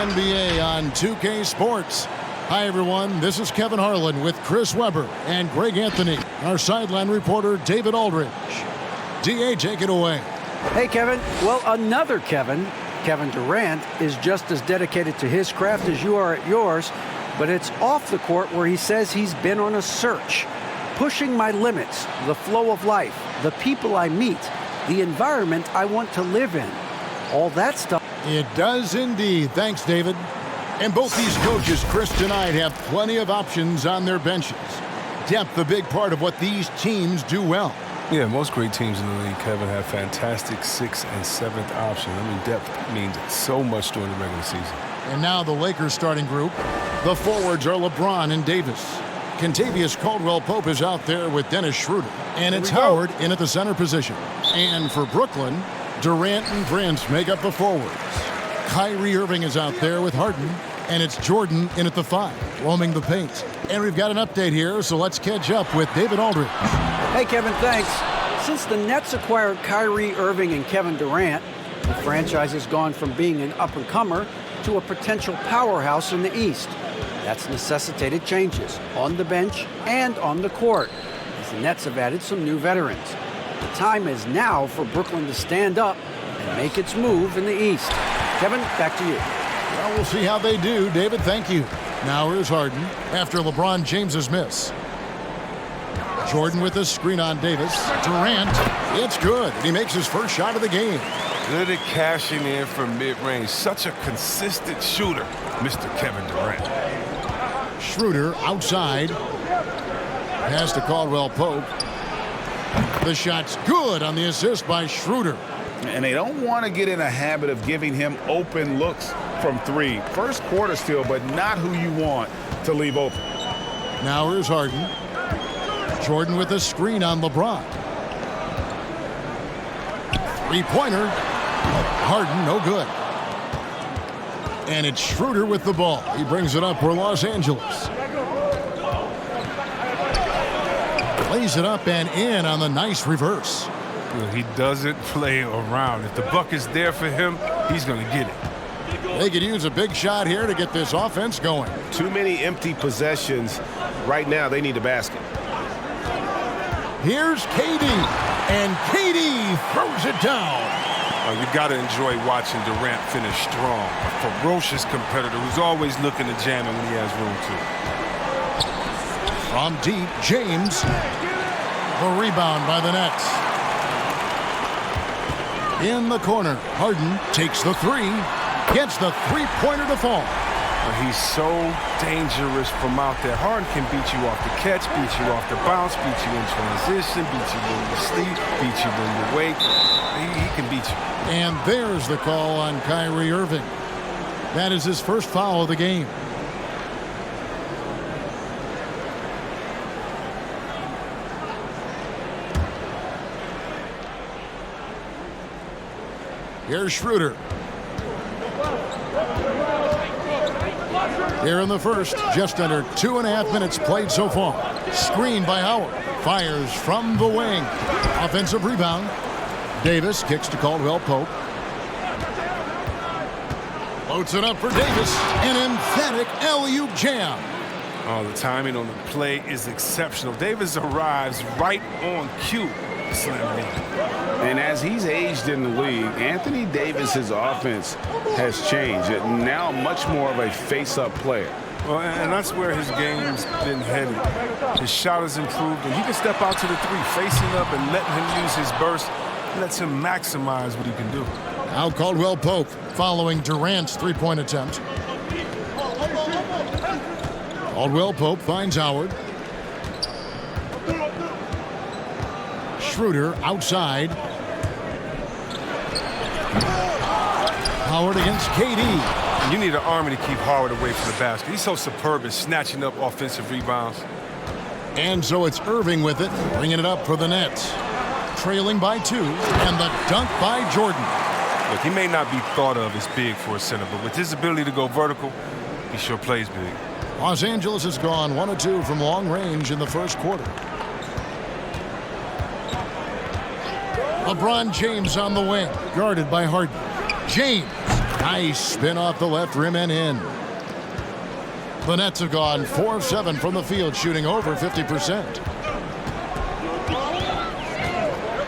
NBA on 2K Sports. Hi, everyone. This is Kevin Harlan with Chris Webber and Greg Anthony. Our sideline reporter, David Aldridge. DA, take it away. Hey, Kevin. Well, another Kevin, Kevin Durant, is just as dedicated to his craft as you are at yours, but it's off the court where he says he's been on a search, pushing my limits, the flow of life, the people I meet, the environment I want to live in. All that stuff. It does indeed. Thanks, David. And both these coaches, Chris tonight, have plenty of options on their benches. Depth, a big part of what these teams do well. Yeah, most great teams in the league, Kevin, have fantastic 6th and 7th options. I mean, depth means so much during the regular season. And now the Lakers starting group. The forwards are LeBron and Davis. Kentavious Caldwell-Pope is out there with Dennis Schroeder. And it's Howard in at the center position. And for Brooklyn, Durant and Prince make up the forwards. Kyrie Irving is out there with Harden, and it's Jordan in at the 5, roaming the paint. And we've got an update here, so let's catch up with David Aldridge. Hey, Kevin, thanks. Since the Nets acquired Kyrie Irving and Kevin Durant, the franchise has gone from being an up-and-comer to a potential powerhouse in the East. That's necessitated changes on the bench and on the court, as the Nets have added some new veterans. The time is now for Brooklyn to stand up and make its move in the East. Kevin, back to you. Well, we'll see how they do. David, thank you. Now here's Harden after LeBron James's miss. Jordan with a screen on Davis. Durant, it's good. He makes his first shot of the game. Good at cashing in from mid-range. Such a consistent shooter, Mr. Kevin Durant. Schroeder outside. Pass to Caldwell-Pope. The shot's good on the assist by Schroeder. And they don't want to get in a habit of giving him open looks from 3. First quarter still, but not who you want to leave open. Now here's Harden. Jordan with a screen on LeBron. Three-pointer. Harden, no good. And it's Schroeder with the ball. He brings it up for Los Angeles. Plays it up and in on the nice reverse. He doesn't play around. If the buck is there for him, he's going to get it. They could use a big shot here to get this offense going. Too many empty possessions. Right now, they need a basket. Here's KD, and KD throws it down. You got to enjoy watching Durant finish strong. A ferocious competitor who's always looking to jam him when he has room to. From deep, James. The rebound by the Nets. In the corner, Harden takes the 3, gets the three-pointer to fall. He's so dangerous from out there. Harden can beat you off the catch, beat you off the bounce, beat you in transition, beat you when you sleep, beat you when you wake. He can beat you. And there's the call on Kyrie Irving. That is his first foul of the game. Here's Schroeder. Here in the first, just under 2.5 minutes played so far. Screen by Howard. Fires from the wing. Offensive rebound. Davis kicks to Caldwell-Pope. Floats it up for Davis. An emphatic alley-oop jam. Oh, the timing on the play is exceptional. Davis arrives right on cue. And as he's aged in the league, Anthony Davis's offense has changed. Now much more of a face-up player. Well, and that's where his game's been headed. His shot has improved, and he can step out to the 3, facing up and letting him use his burst. Lets him maximize what he can do. Now Caldwell-Pope following Durant's three-point attempt. Caldwell-Pope finds Howard. Schroeder outside. Howard against KD. You need an army to keep Howard away from the basket. He's so superb at snatching up offensive rebounds. And so it's Irving with it, bringing it up for the Nets. Trailing by 2, and the dunk by Jordan. Look, he may not be thought of as big for a center, but with his ability to go vertical, he sure plays big. Los Angeles has gone 1 of 2 from long range in the first quarter. LeBron James on the wing, guarded by Harden. James Nice spin off the left rim and in. The Nets have gone 4 of 7 from the field, shooting over 50%.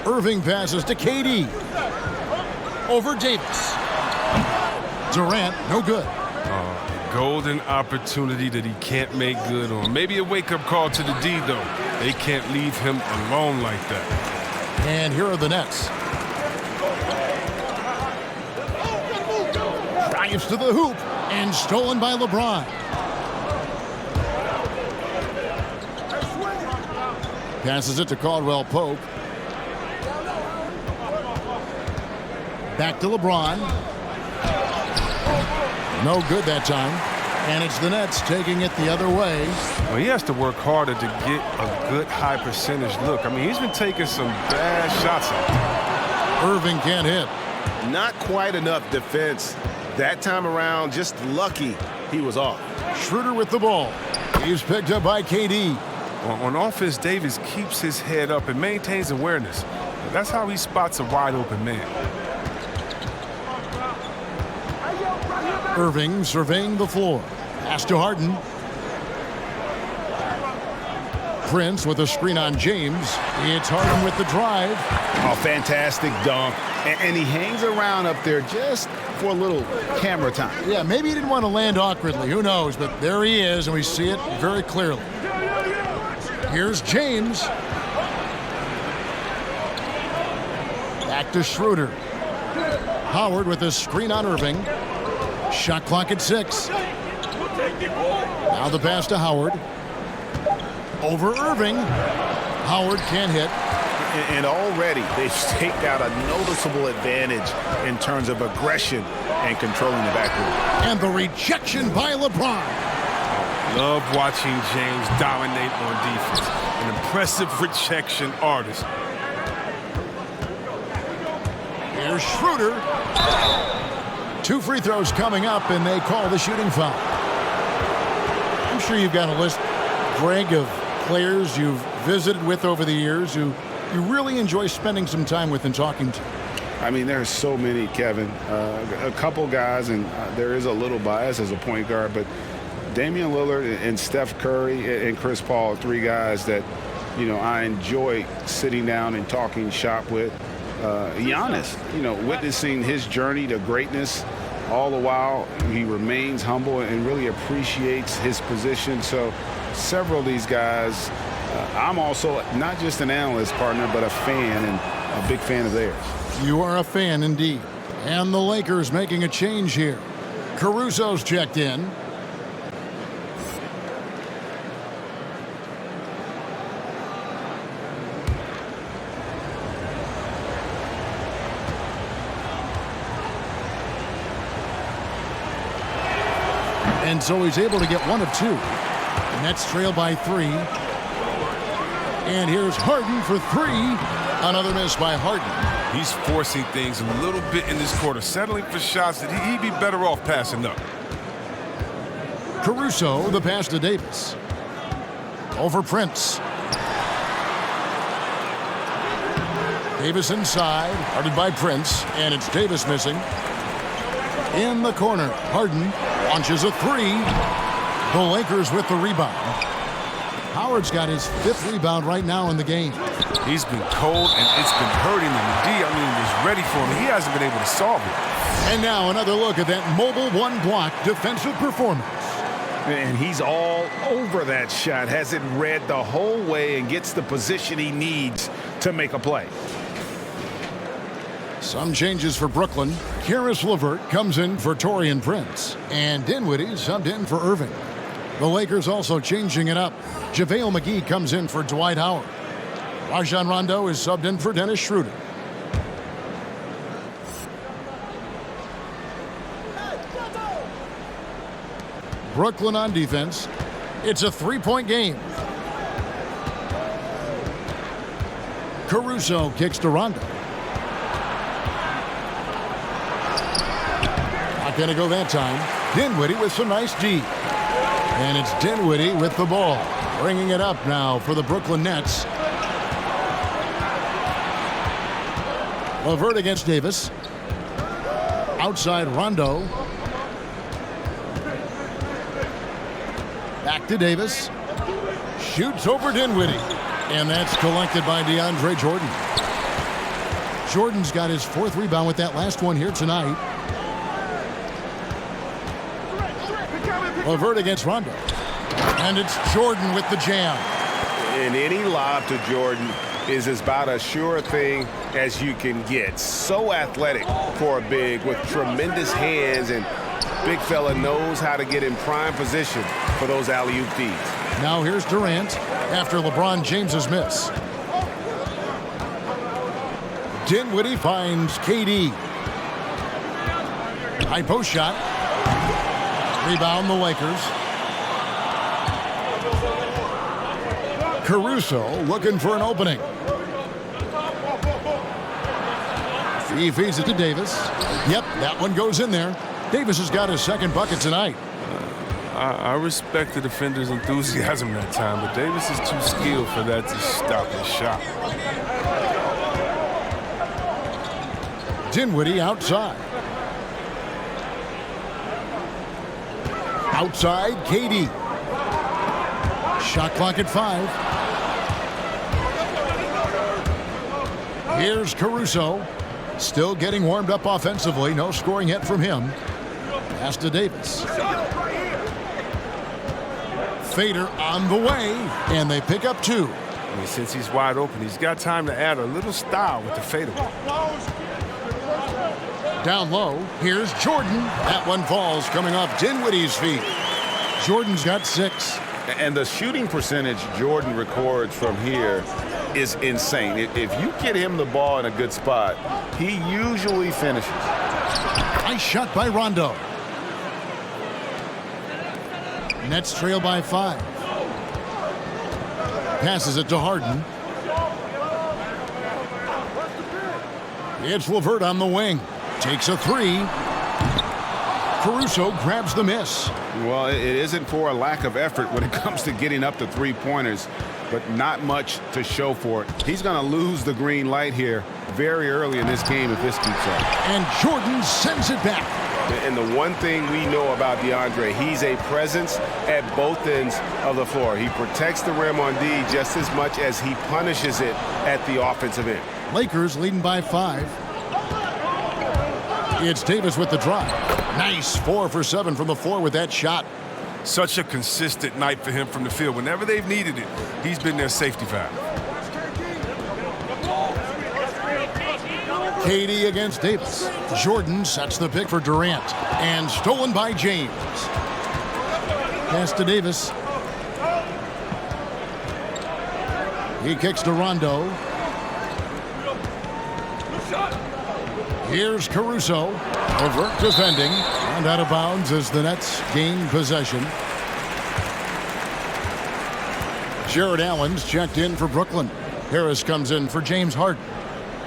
Irving passes to KD. Over Davis. Durant, no good. Golden opportunity that he can't make good on. Maybe a wake-up call to the D, though. They can't leave him alone like that. And here are the Nets. Drives to the hoop and stolen by LeBron. Passes it to Caldwell Pope. Back to LeBron. No good that time. And it's the Nets taking it the other way. Well, he has to work harder to get a good high percentage look. I mean, he's been taking some bad shots out. Irving can't hit. Not quite enough defense. That time around, just lucky he was off. Schroeder with the ball. He's picked up by KD. On offense, Davis keeps his head up and maintains awareness. That's how he spots a wide open man. Irving surveying the floor. Pass to Harden. Prince with a screen on James. It's Harden with the drive. Oh, fantastic dunk. And he hangs around up there just for a little camera time. Yeah, maybe he didn't want to land awkwardly. Who knows? But there he is, and we see it very clearly. Here's James. Back to Schroeder. Howard with a screen on Irving. Shot clock at 6. Now the pass to Howard. Over Irving. Howard can't hit. And already they've staked out a noticeable advantage in terms of aggression and controlling the backcourt. And the rejection by LeBron. Love watching James dominate on defense. An impressive rejection artist. Here's Schroeder. 2 free throws coming up, and they call the shooting foul. I'm sure you've got a list, Greg, of players you've visited with over the years who you really enjoy spending some time with and talking to. I mean, there's so many, Kevin. A couple guys, and there is a little bias as a point guard, but Damian Lillard and Steph Curry and Chris Paul are 3 guys that, you know, I enjoy sitting down and talking shop with. Giannis, you know, witnessing his journey to greatness, all the while he remains humble and really appreciates his position. So several of these guys, I'm also not just an analyst partner, but a fan and a big fan of theirs. You are a fan indeed. And the Lakers making a change here. Caruso's checked in. And so he's able to get 1 of 2. The Nets trail by 3. And here's Harden for 3. Another miss by Harden. He's forcing things a little bit in this quarter, settling for shots that he'd be better off passing up. Caruso, the pass to Davis. Over Prince. Davis inside, guarded by Prince, and it's Davis missing. In the corner, Harden launches a 3. The Lakers with the rebound. Howard's got his 5th rebound right now in the game. He's been cold, and it's been hurting him. D, I mean, is ready for him. He hasn't been able to solve it. And now another look at that mobile 1-block defensive performance. And he's all over that shot, has it read the whole way and gets the position he needs to make a play. Some changes for Brooklyn. Karis LeVert comes in for Taurean Prince. And Dinwiddie subbed in for Irving. The Lakers also changing it up. JaVale McGee comes in for Dwight Howard. Rajon Rondo is subbed in for Dennis Schroeder. Brooklyn on defense. It's a 3-point game. Caruso kicks to Rondo. Not going to go that time. Dinwiddie with some nice D. And it's Dinwiddie with the ball. Bringing it up now for the Brooklyn Nets. LeVert against Davis. Outside Rondo. Back to Davis. Shoots over Dinwiddie. And that's collected by DeAndre Jordan. Jordan's got his 4th rebound with that last one here tonight. LeVert against Rondo. And it's Jordan with the jam. And any lob to Jordan is about as sure thing as you can get. So athletic for a big with tremendous hands, and big fella knows how to get in prime position for those alley-oop feeds. Now here's Durant after LeBron James's miss. Dinwiddie finds KD. High post shot. Rebound the Lakers. Caruso looking for an opening. He feeds it to Davis. Yep, that one goes in there. Davis has got his 2nd bucket tonight. I respect the defender's enthusiasm that time, but Davis is too skilled for that to stop his shot. Dinwiddie outside. Outside, KD. Shot clock at 5. Here's Caruso. Still getting warmed up offensively. No scoring yet from him. Pass to Davis. Fader on the way, and they pick up 2. I mean, since he's wide open, he's got time to add a little style with the fadeaway. Down low, here's Jordan. That one falls coming off Dinwiddie's feet. Jordan's got 6. And the shooting percentage Jordan records from here is insane. If you get him the ball in a good spot, he usually finishes. Nice shot by Rondo. Nets trail by 5. Passes it to Harden. It's LeVert on the wing. Takes a 3. Caruso grabs the miss. Well, it isn't for a lack of effort when it comes to getting up to 3-pointers, but not much to show for it. He's going to lose the green light here very early in this game if this keeps up. And Jordan sends it back. And the one thing we know about DeAndre, he's a presence at both ends of the floor. He protects the rim on D just as much as he punishes it at the offensive end. Lakers leading by 5. It's Davis with the drive. Nice 4 for 7 from the floor with that shot. Such a consistent night for him from the field. Whenever they've needed it, he's been their safety valve. KD against Davis. Jordan sets the pick for Durant. And stolen by James. Pass to Davis. He kicks to Rondo. Here's Caruso. LeVert defending. And out of bounds as the Nets gain possession. Jared Allen's checked in for Brooklyn. Harris comes in for James Harden.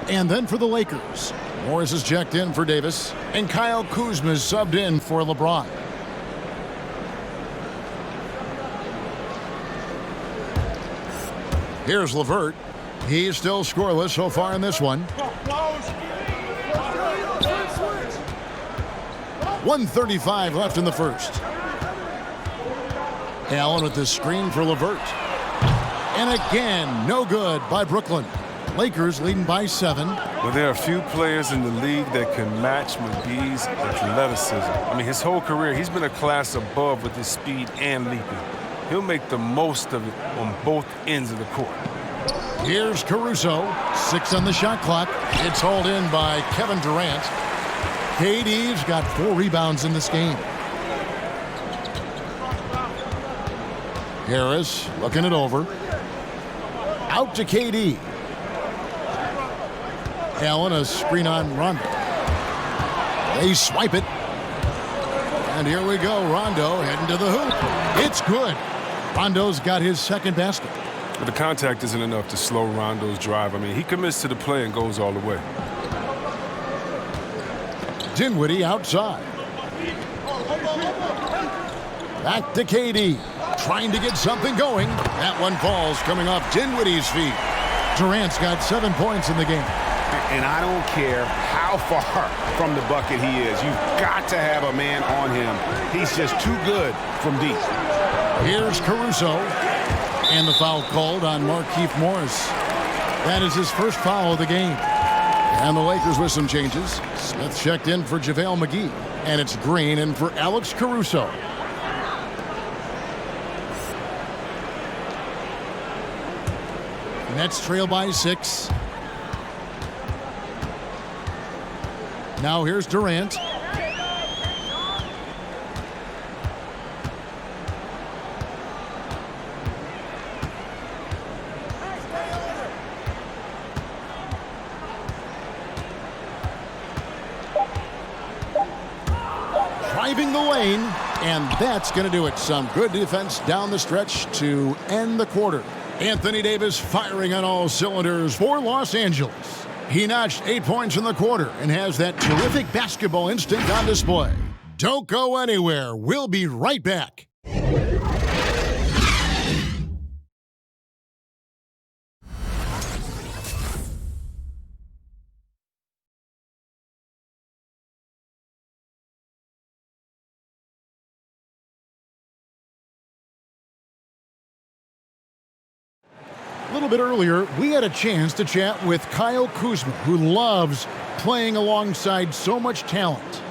And then for the Lakers, Morris is checked in for Davis, and Kyle Kuzma is subbed in for LeBron. Here's LeVert. He's still scoreless so far in this one. 1:35 left in the first. Allen with the screen for LeVert. And again, no good by Brooklyn. Lakers leading by 7. Well, there are a few players in the league that can match McGee's athleticism. I mean, his whole career, he's been a class above with his speed and leaping. He'll make the most of it on both ends of the court. Here's Caruso. 6 on the shot clock. It's hauled in by Kevin Durant. KD's got 4 rebounds in this game. Harris looking it over. Out to KD. Allen, a screen on Rondo. They swipe it. And here we go. Rondo heading to the hoop. It's good. Rondo's got his 2nd basket. But the contact isn't enough to slow Rondo's drive. I mean, he commits to the play and goes all the way. Dinwiddie outside. Back to KD. Trying to get something going. That one falls coming off Dinwiddie's feet. Durant's got 7 points in the game. And I don't care how how far from the bucket he is. You've got to have a man on him. He's just too good from deep. Here's Caruso. And the foul called on Markieff Morris. That is his first foul of the game. And the Lakers with some changes. Smith checked in for JaVale McGee. And it's Green in for Alex Caruso. Nets trail by 6. Now here's Durant. Driving the lane, and that's going to do it. Some good defense down the stretch to end the quarter. Anthony Davis firing on all cylinders for Los Angeles. He notched 8 points in the quarter and has that terrific basketball instinct on display. Don't go anywhere. We'll be right back. A little bit earlier, we had a chance to chat with Kyle Kuzma, who loves playing alongside so much talent.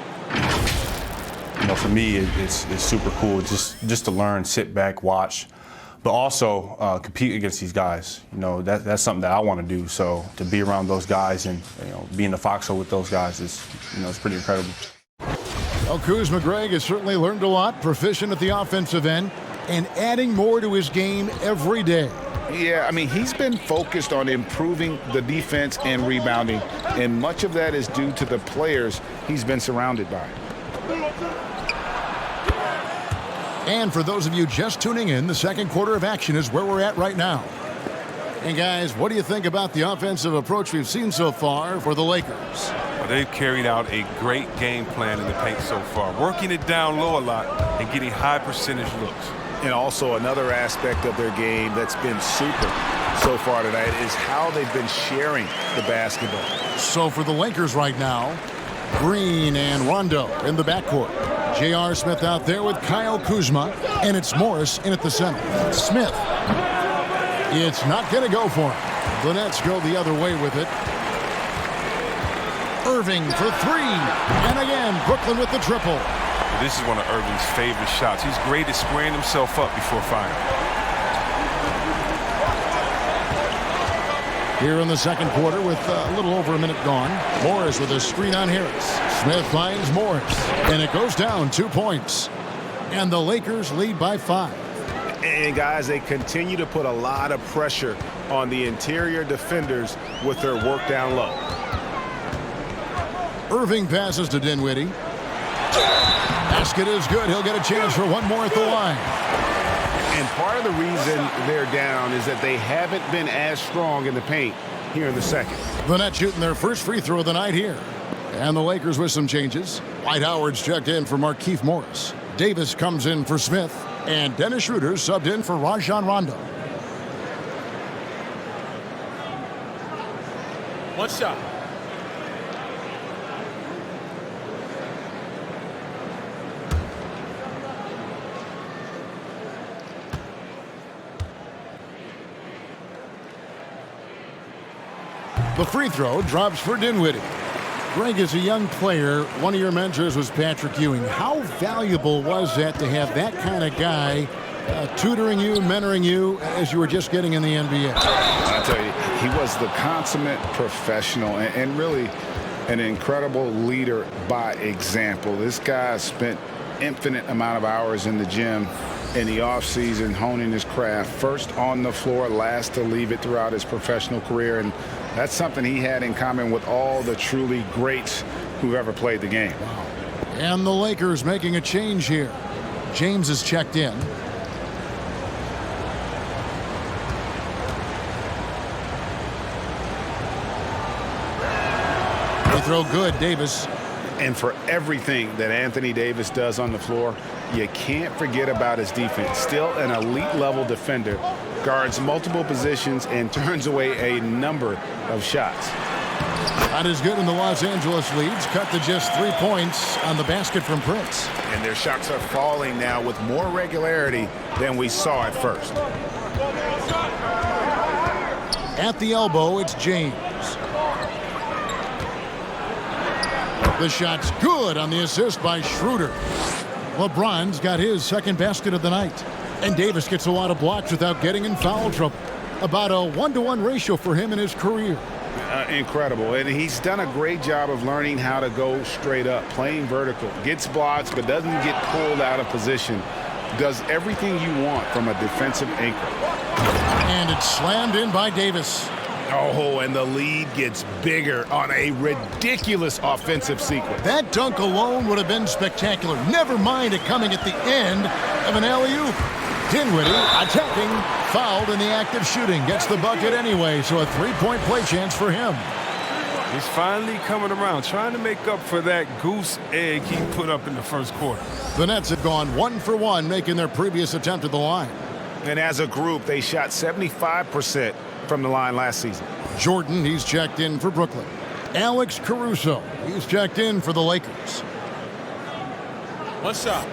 You know, for me, it's super cool just to learn, sit back, watch, but also compete against these guys. You know, that's something that I want to do. So to be around those guys and be in the foxhole with those guys is, it's pretty incredible. Well, Kuzma Greg has certainly learned a lot, proficient at the offensive end, and adding more to his game every day. Yeah, I mean, he's been focused on improving the defense and rebounding, and much of that is due to the players he's been surrounded by. And for those of you just tuning in, the second quarter of action is where we're at right now. And guys, what do you think about the offensive approach we've seen so far for the Lakers? Well, they've carried out a great game plan in the paint so far, working it down low a lot and getting high percentage looks. And also another aspect of their game that's been super so far tonight is how they've been sharing the basketball. So for the Lakers right now, Green and Rondo in the backcourt. J.R. Smith out there with Kyle Kuzma, and it's Morris in at the center. Smith. It's not going to go for him. The Nets go the other way with it. Irving for 3. And again, Brooklyn with the triple. This is one of Irving's favorite shots. He's great at squaring himself up before firing. Here in the second quarter with a little over a minute gone. Morris with a screen on Harris. Smith finds Morris, and it goes down 2 points. And the Lakers lead by 5. And guys, they continue to put a lot of pressure on the interior defenders with their work down low. Irving passes to Dinwiddie. Basket is good. He'll get a chance for one more at the line. And part of the reason they're down is that they haven't been as strong in the paint here in the second. The Nets shooting their first free throw of the night here. And the Lakers with some changes. Dwight Howard's checked in for Markieff Morris. Davis comes in for Smith. And Dennis Schroeder subbed in for Rajon Rondo. One shot. The free throw drops for Dinwiddie. Greg, as a young player, one of your mentors was Patrick Ewing. How valuable was that to have that kind of guy tutoring you, mentoring you as you were just getting in the NBA? I tell you, he was the consummate professional and really an incredible leader by example. This guy spent infinite amount of hours in the gym in the offseason honing his craft, first on the floor, last to leave it throughout his professional career. And that's something he had in common with all the truly greats who've ever played the game. Wow. And the Lakers making a change here. James is checked in. Free throw good, Davis. And for everything that Anthony Davis does on the floor, you can't forget about his defense. Still an elite level defender, guards multiple positions and turns away a number of shots. Not as good in the Los Angeles leads. Cut to just 3 points on the basket from Prince. And their shots are falling now with more regularity than we saw at first. At the elbow, it's James. The shot's good on the assist by Schroeder. LeBron's got his second basket of the night. And Davis gets a lot of blocks without getting in foul trouble. About a 1-to-1 ratio for him in his career. Incredible. And he's done a great job of learning how to go straight up, playing vertical. Gets blocks, but doesn't get pulled out of position. Does everything you want from a defensive anchor. And it's slammed in by Davis. Oh, and the lead gets bigger on a ridiculous offensive sequence. That dunk alone would have been spectacular. Never mind it coming at the end of an alley-oop. Dinwiddie attacking, fouled in the act of shooting. Gets the bucket anyway, so a 3-point play chance for him. He's finally coming around, trying to make up for that goose egg he put up in the first quarter. The Nets have gone 1 for 1, making their previous attempt at the line. And as a group, they shot 75% from the line last season. Jordan, he's checked in for Brooklyn. Alex Caruso, he's checked in for the Lakers. What's up?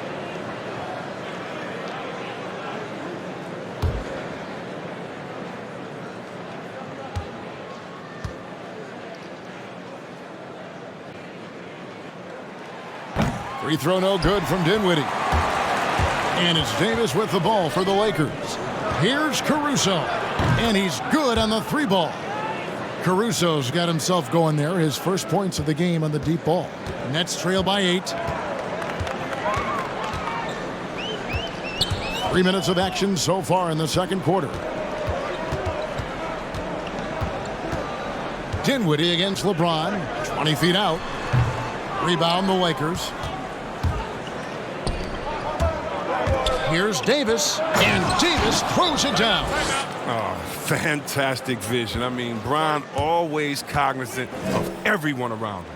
Free throw no good from Dinwiddie. And it's Davis with the ball for the Lakers. Here's Caruso. And he's good on the 3-ball. Caruso's got himself going there. His first points of the game on the deep ball. Nets trail by 8. 3 minutes of action so far in the second quarter. Dinwiddie against LeBron. 20 feet out. Rebound the Lakers. Here's Davis, and Davis throws it down. Oh, fantastic vision. I mean, Bron always cognizant of everyone around him.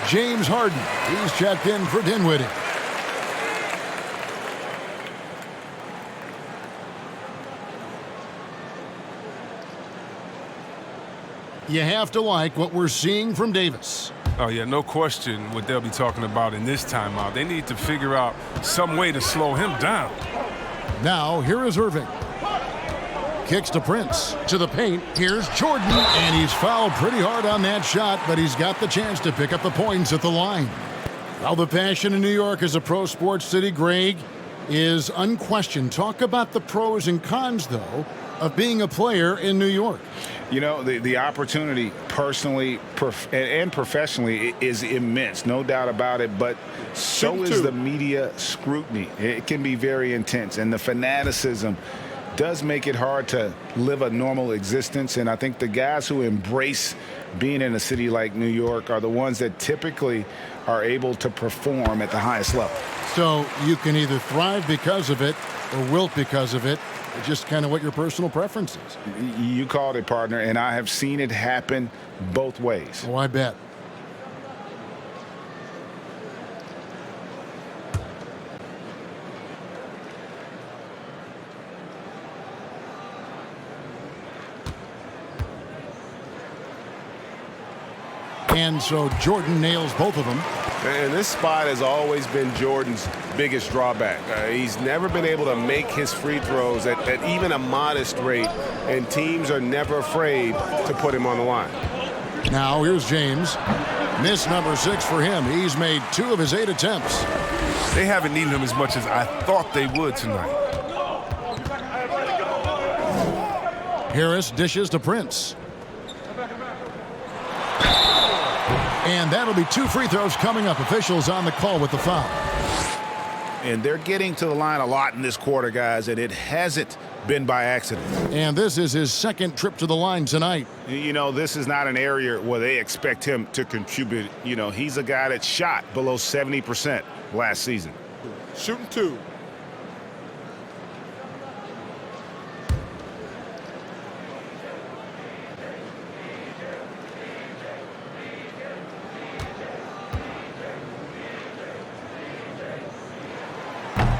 James Harden, he's checked in for Dinwiddie. You have to like what we're seeing from Davis. Oh, yeah, no question what they'll be talking about in this timeout. They need to figure out some way to slow him down. Now, here is Irving. Kicks to Prince. To the paint. Here's Jordan. And he's fouled pretty hard on that shot, but he's got the chance to pick up the points at the line. Well, the passion in New York as a pro sports city, Greg, is unquestioned. Talk about the pros and cons, though, of being a player in New York. You know, the opportunity personally and professionally is immense, no doubt about it, but so is the media scrutiny. It can be very intense, and the fanaticism does make it hard to live a normal existence. And I think the guys who embrace being in a city like New York are the ones that typically are able to perform at the highest level. So you can either thrive because of it or wilt because of it. It's just kind of what your personal preference is. You called it, partner, and I have seen it happen both ways. Oh, I bet. And so Jordan nails both of them. And this spot has always been Jordan's biggest drawback. He's never been able to make his free throws at even a modest rate, and teams are never afraid to put him on the line. Now here's James. Miss number 6 for him. He's made 2 of his 8 attempts. They haven't needed him as much as I thought they would tonight. Harris dishes to Prince. And that'll be 2 free throws coming up. Officials on the call with the foul. And they're getting to the line a lot in this quarter, guys, and it hasn't been by accident. And this is his 2nd trip to the line tonight. You know, this is not an area where they expect him to contribute. You know, he's a guy that shot below 70% last season. Shooting 2.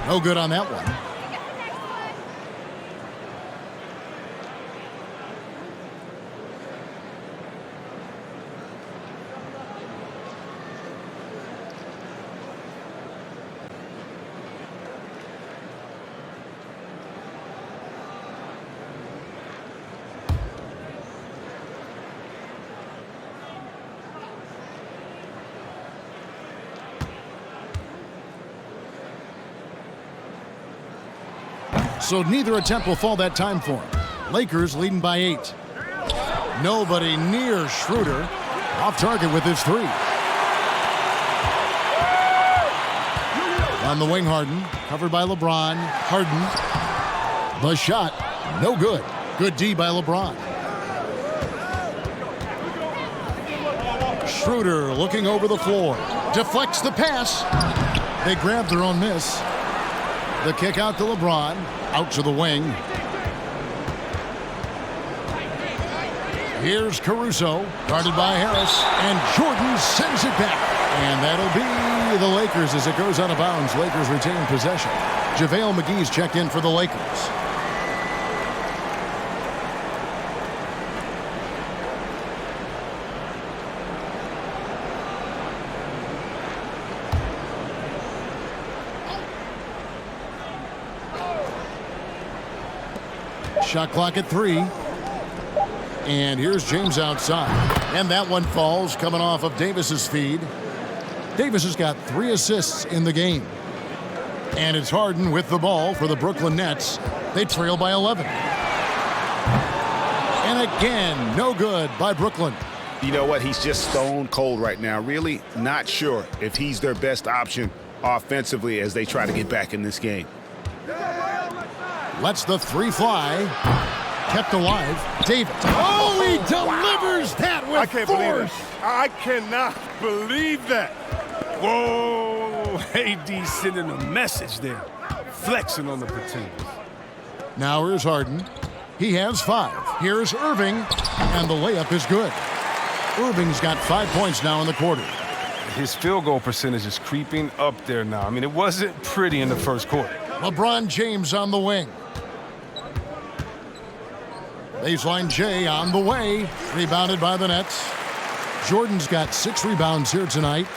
No good on that one. So neither attempt will fall that time for him. Lakers leading by 8. Nobody near Schroeder. Off target with his 3. On the wing, Harden. Covered by LeBron. Harden. The shot. No good. Good D by LeBron. Schroeder looking over the floor. Deflects the pass. They grab their own miss. The kick out to LeBron. Out to the wing. Here's Caruso, guarded by Harris, and Jordan sends it back. And that'll be the Lakers as it goes out of bounds. Lakers retain possession. JaVale McGee's checked in for the Lakers. Shot clock at 3. And here's James outside. And that one falls coming off of Davis's feed. Davis has got 3 assists in the game. And it's Harden with the ball for the Brooklyn Nets. They trail by 11. And again, no good by Brooklyn. You know what? He's just stone cold right now. Really not sure if he's their best option offensively as they try to get back in this game. Lets the 3 fly. Kept alive. Davis. Oh, he delivers that with I can't force. believe it. I cannot believe that. Whoa, AD sending a message there. Flexing on the pretenders. Now here's Harden. He has 5. Here's Irving. And the layup is good. Irving's got 5 points now in the quarter. His field goal percentage is creeping up there now. I mean, it wasn't pretty in the first quarter. LeBron James on the wing. Baseline J on the way. Rebounded by the Nets. Jordan's got 6 rebounds here tonight.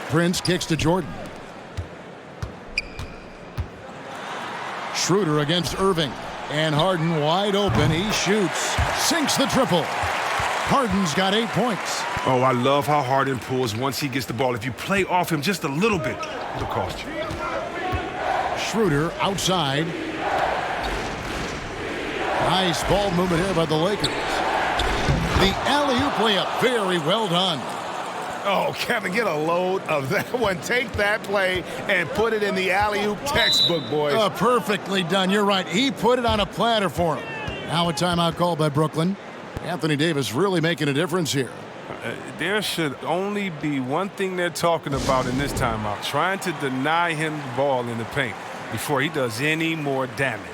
Prince kicks to Jordan. Schroeder against Irving. And Harden wide open. He shoots. Sinks the triple. Harden's got 8 points. Oh, I love how Harden pulls once he gets the ball. If you play off him just a little bit, it'll cost you. Schroeder outside. Nice ball movement here by the Lakers. The alley-oop layup, very well done. Oh, Kevin, get a load of that one. Take that play and put it in the alley-oop textbook, boys. Perfectly done. You're right. He put it on a platter for him. Now a timeout called by Brooklyn. Anthony Davis really making a difference here. There should only be one thing they're talking about in this timeout, trying to deny him the ball in the paint before he does any more damage.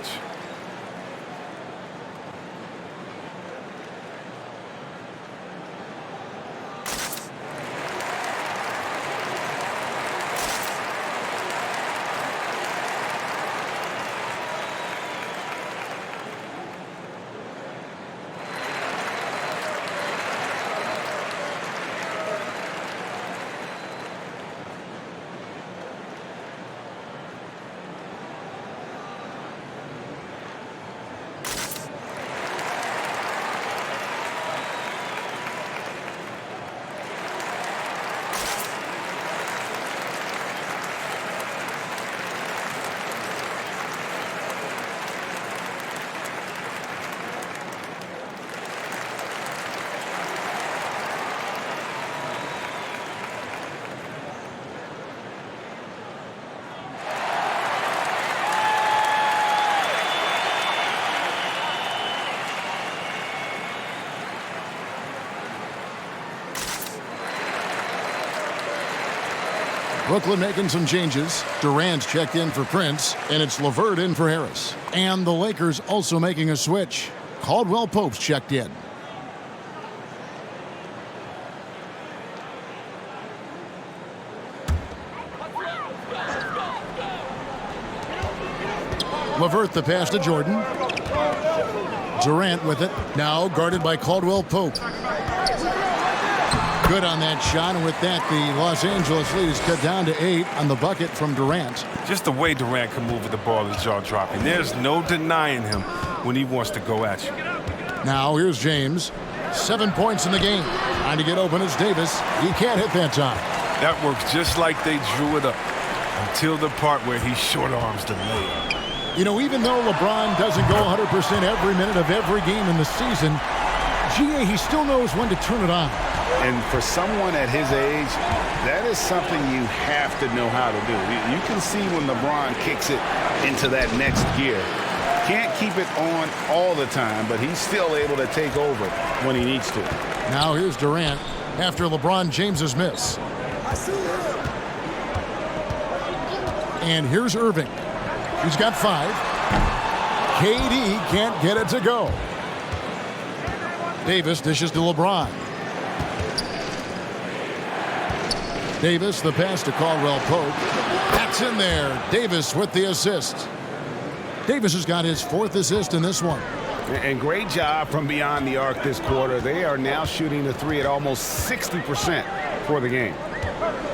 Brooklyn making some changes. Durant's checked in for Prince, and it's LeVert in for Harris. And the Lakers also making a switch. Caldwell Pope's checked in. LeVert the pass to Jordan. Durant with it. Now guarded by Caldwell Pope. Good on that shot, and with that, the Los Angeles lead is cut down to 8 on the bucket from Durant. Just the way Durant can move with the ball is jaw-dropping. There's no denying him when he wants to go at you. Now here's James. 7 points in the game. Trying to get open is Davis. He can't hit that time. That works just like they drew it up until the part where he short arms the layup. You know, even though LeBron doesn't go 100% every minute of every game in the season, GA, he still knows when to turn it on. And for someone at his age, that is something you have to know how to do. You can see when LeBron kicks it into that next gear. Can't keep it on all the time, but he's still able to take over when he needs to. Now here's Durant after LeBron James's miss. And here's Irving. He's got 5. KD can't get it to go. Davis dishes to LeBron. Davis, the pass to Caldwell Pope. That's in there. Davis with the assist. Davis has got his 4th assist in this one. And great job from beyond the arc this quarter. They are now shooting the 3 at almost 60% for the game.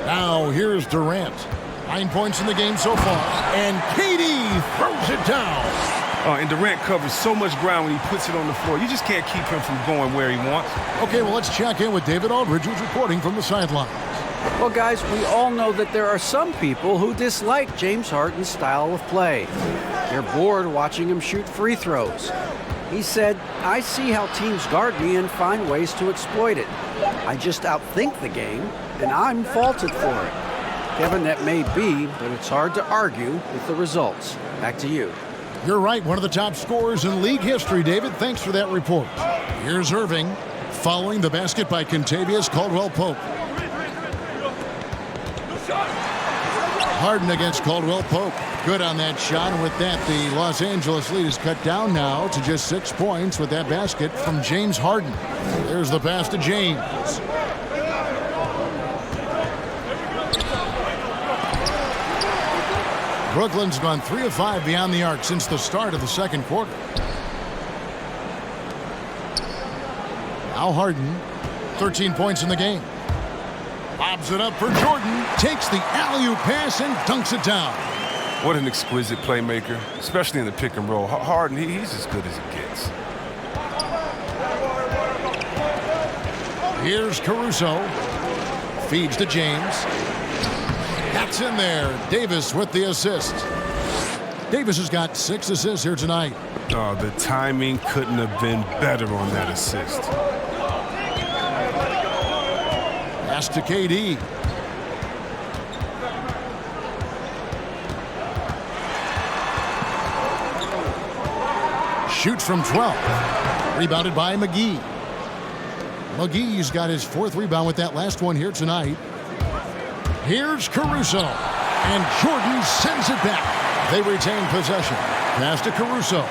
Now here's Durant. 9 points in the game so far. And KD throws it down. And Durant covers so much ground when he puts it on the floor. You just can't keep him from going where he wants. Okay, well, let's check in with David Aldridge, who's reporting from the sideline. Well, guys, we all know that there are some people who dislike James Harden's style of play. They're bored watching him shoot free throws. He said, "I see how teams guard me and find ways to exploit it. I just outthink the game, and I'm faulted for it." Kevin, that may be, but it's hard to argue with the results. Back to you. You're right, one of the top scorers in league history, David. Thanks for that report. Here's Irving, following the basket by Kentavious Caldwell-Pope. Harden against Caldwell-Pope. Good on that shot, and with that, the Los Angeles lead is cut down now to just 6 points with that basket from James Harden. There's the pass to James. Brooklyn's gone 3 of 5 beyond the arc since the start of the second quarter. Now Harden, 13 points in the game. Lobs it up for Jordan, takes the alley-oop pass and dunks it down. What an exquisite playmaker, especially in the pick and roll. Harden, he's as good as it gets. Here's Caruso. Feeds to James. That's in there. Davis with the assist. Davis has got 6 assists here tonight. Oh, the timing couldn't have been better on that assist. Pass to KD. Shoots from 12. Rebounded by McGee. McGee's got his 4th rebound with that last one here tonight. Here's Caruso. And Jordan sends it back. They retain possession. Pass to Caruso.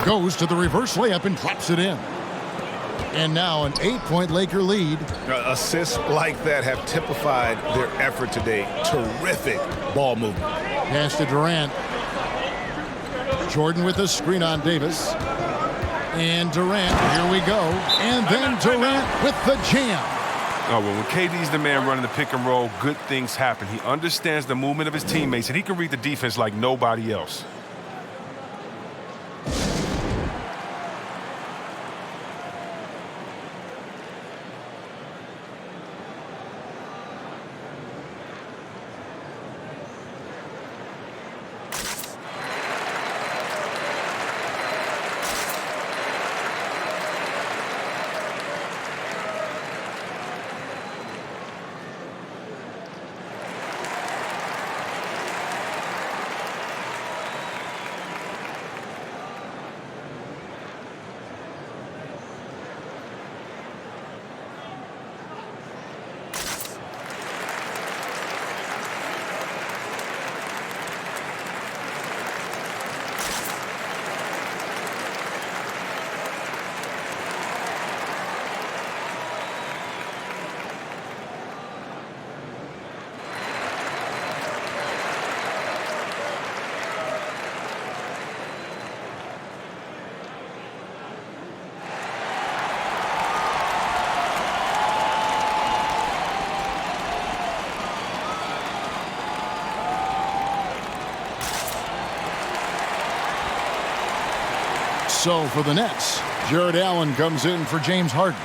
Goes to the reverse layup and drops it in. And now an 8-point Laker lead. Assists like that have typified their effort today. Terrific ball movement. Pass to Durant. Jordan with a screen on Davis. And Durant, here we go. And then Durant with the jam. Oh, well, when KD's the man running the pick and roll, good things happen. He understands the movement of his teammates, and he can read the defense like nobody else. So for the Nets, Jared Allen comes in for James Harden.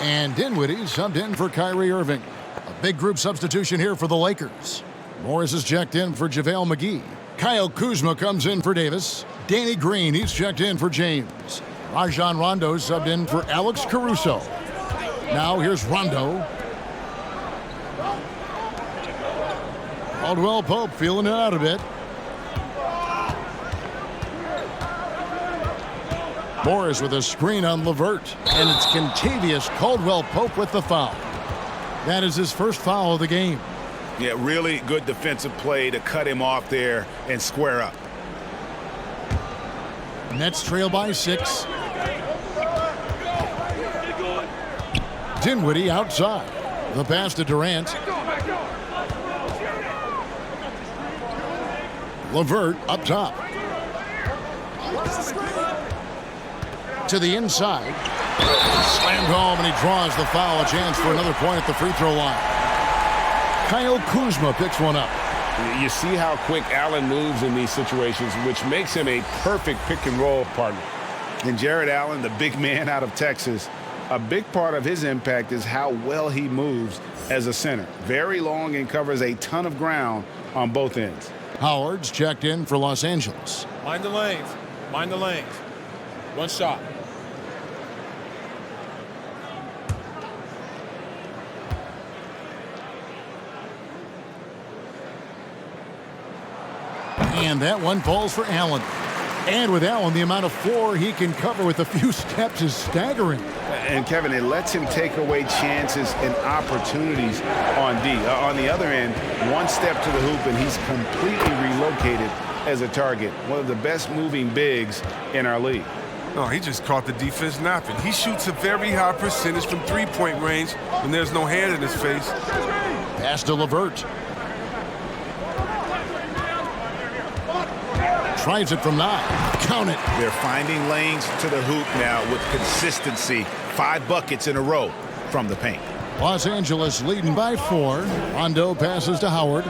And Dinwiddie subbed in for Kyrie Irving. A big group substitution here for the Lakers. Morris is checked in for JaVale McGee. Kyle Kuzma comes in for Davis. Danny Green, he's checked in for James. Rajon Rondo subbed in for Alex Caruso. Now here's Rondo. Caldwell Pope feeling it out a bit. Morris with a screen on LeVert. And it's Kentavious Caldwell Pope with the foul. That is his first foul of the game. Yeah, really good defensive play to cut him off there and square up. Nets trail by 6. Dinwiddie outside. The pass to Durant. LeVert up top. To the inside. Slammed home, and he draws the foul. A chance for another point at the free throw line. Kyle Kuzma picks one up. You see how quick Allen moves in these situations, which makes him a perfect pick-and-roll partner. And Jared Allen, the big man out of Texas, a big part of his impact is how well he moves as a center. Very long and covers a ton of ground on both ends. Howard's checked in for Los Angeles. Mind the lanes. Mind the lanes. One shot. And that one falls for Allen. And with Allen, the amount of floor he can cover with a few steps is staggering. And Kevin, it lets him take away chances and opportunities on D. On the other end, one step to the hoop and he's completely relocated as a target. One of the best moving bigs in our league. No, he just caught the defense napping. He shoots a very high percentage from three-point range when there's no hand in his face. Pass to LeVert. Tries it from 9. Count it. They're finding lanes to the hoop now with consistency. 5 buckets in a row from the paint. Los Angeles leading by 4. Rondo passes to Howard.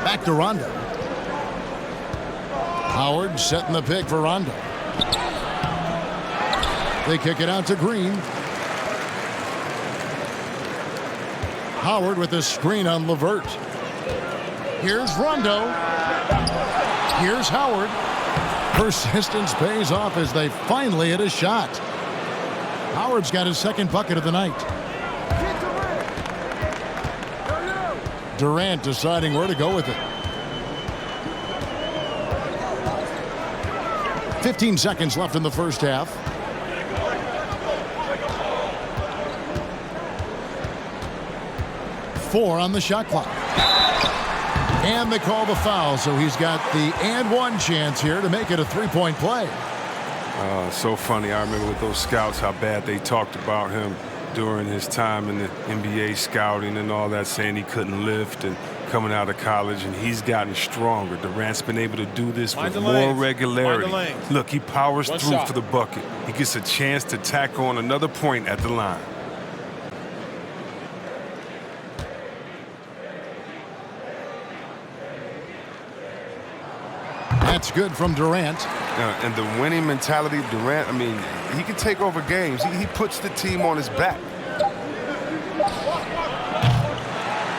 Back to Rondo. Howard setting the pick for Rondo. They kick it out to Green. Howard with a screen on LeVert. Here's Rondo. Here's Howard. Persistence pays off as they finally hit a shot. Howard's got his second bucket of the night. Durant deciding where to go with it. 15 seconds left in the first half. Four on the shot clock. And they call the foul, so he's got the and one chance here to make it a three-point play. So funny. I remember with those scouts how bad they talked about him during his time in the NBA scouting and all that, saying he couldn't lift and coming out of college, and he's gotten stronger. Durant's been able to do this with more regularity. Look, he powers through for the bucket. He gets a chance to tack on another point at the line. That's good from Durant. And the winning mentality of Durant, I mean, he can take over games. He puts the team on his back.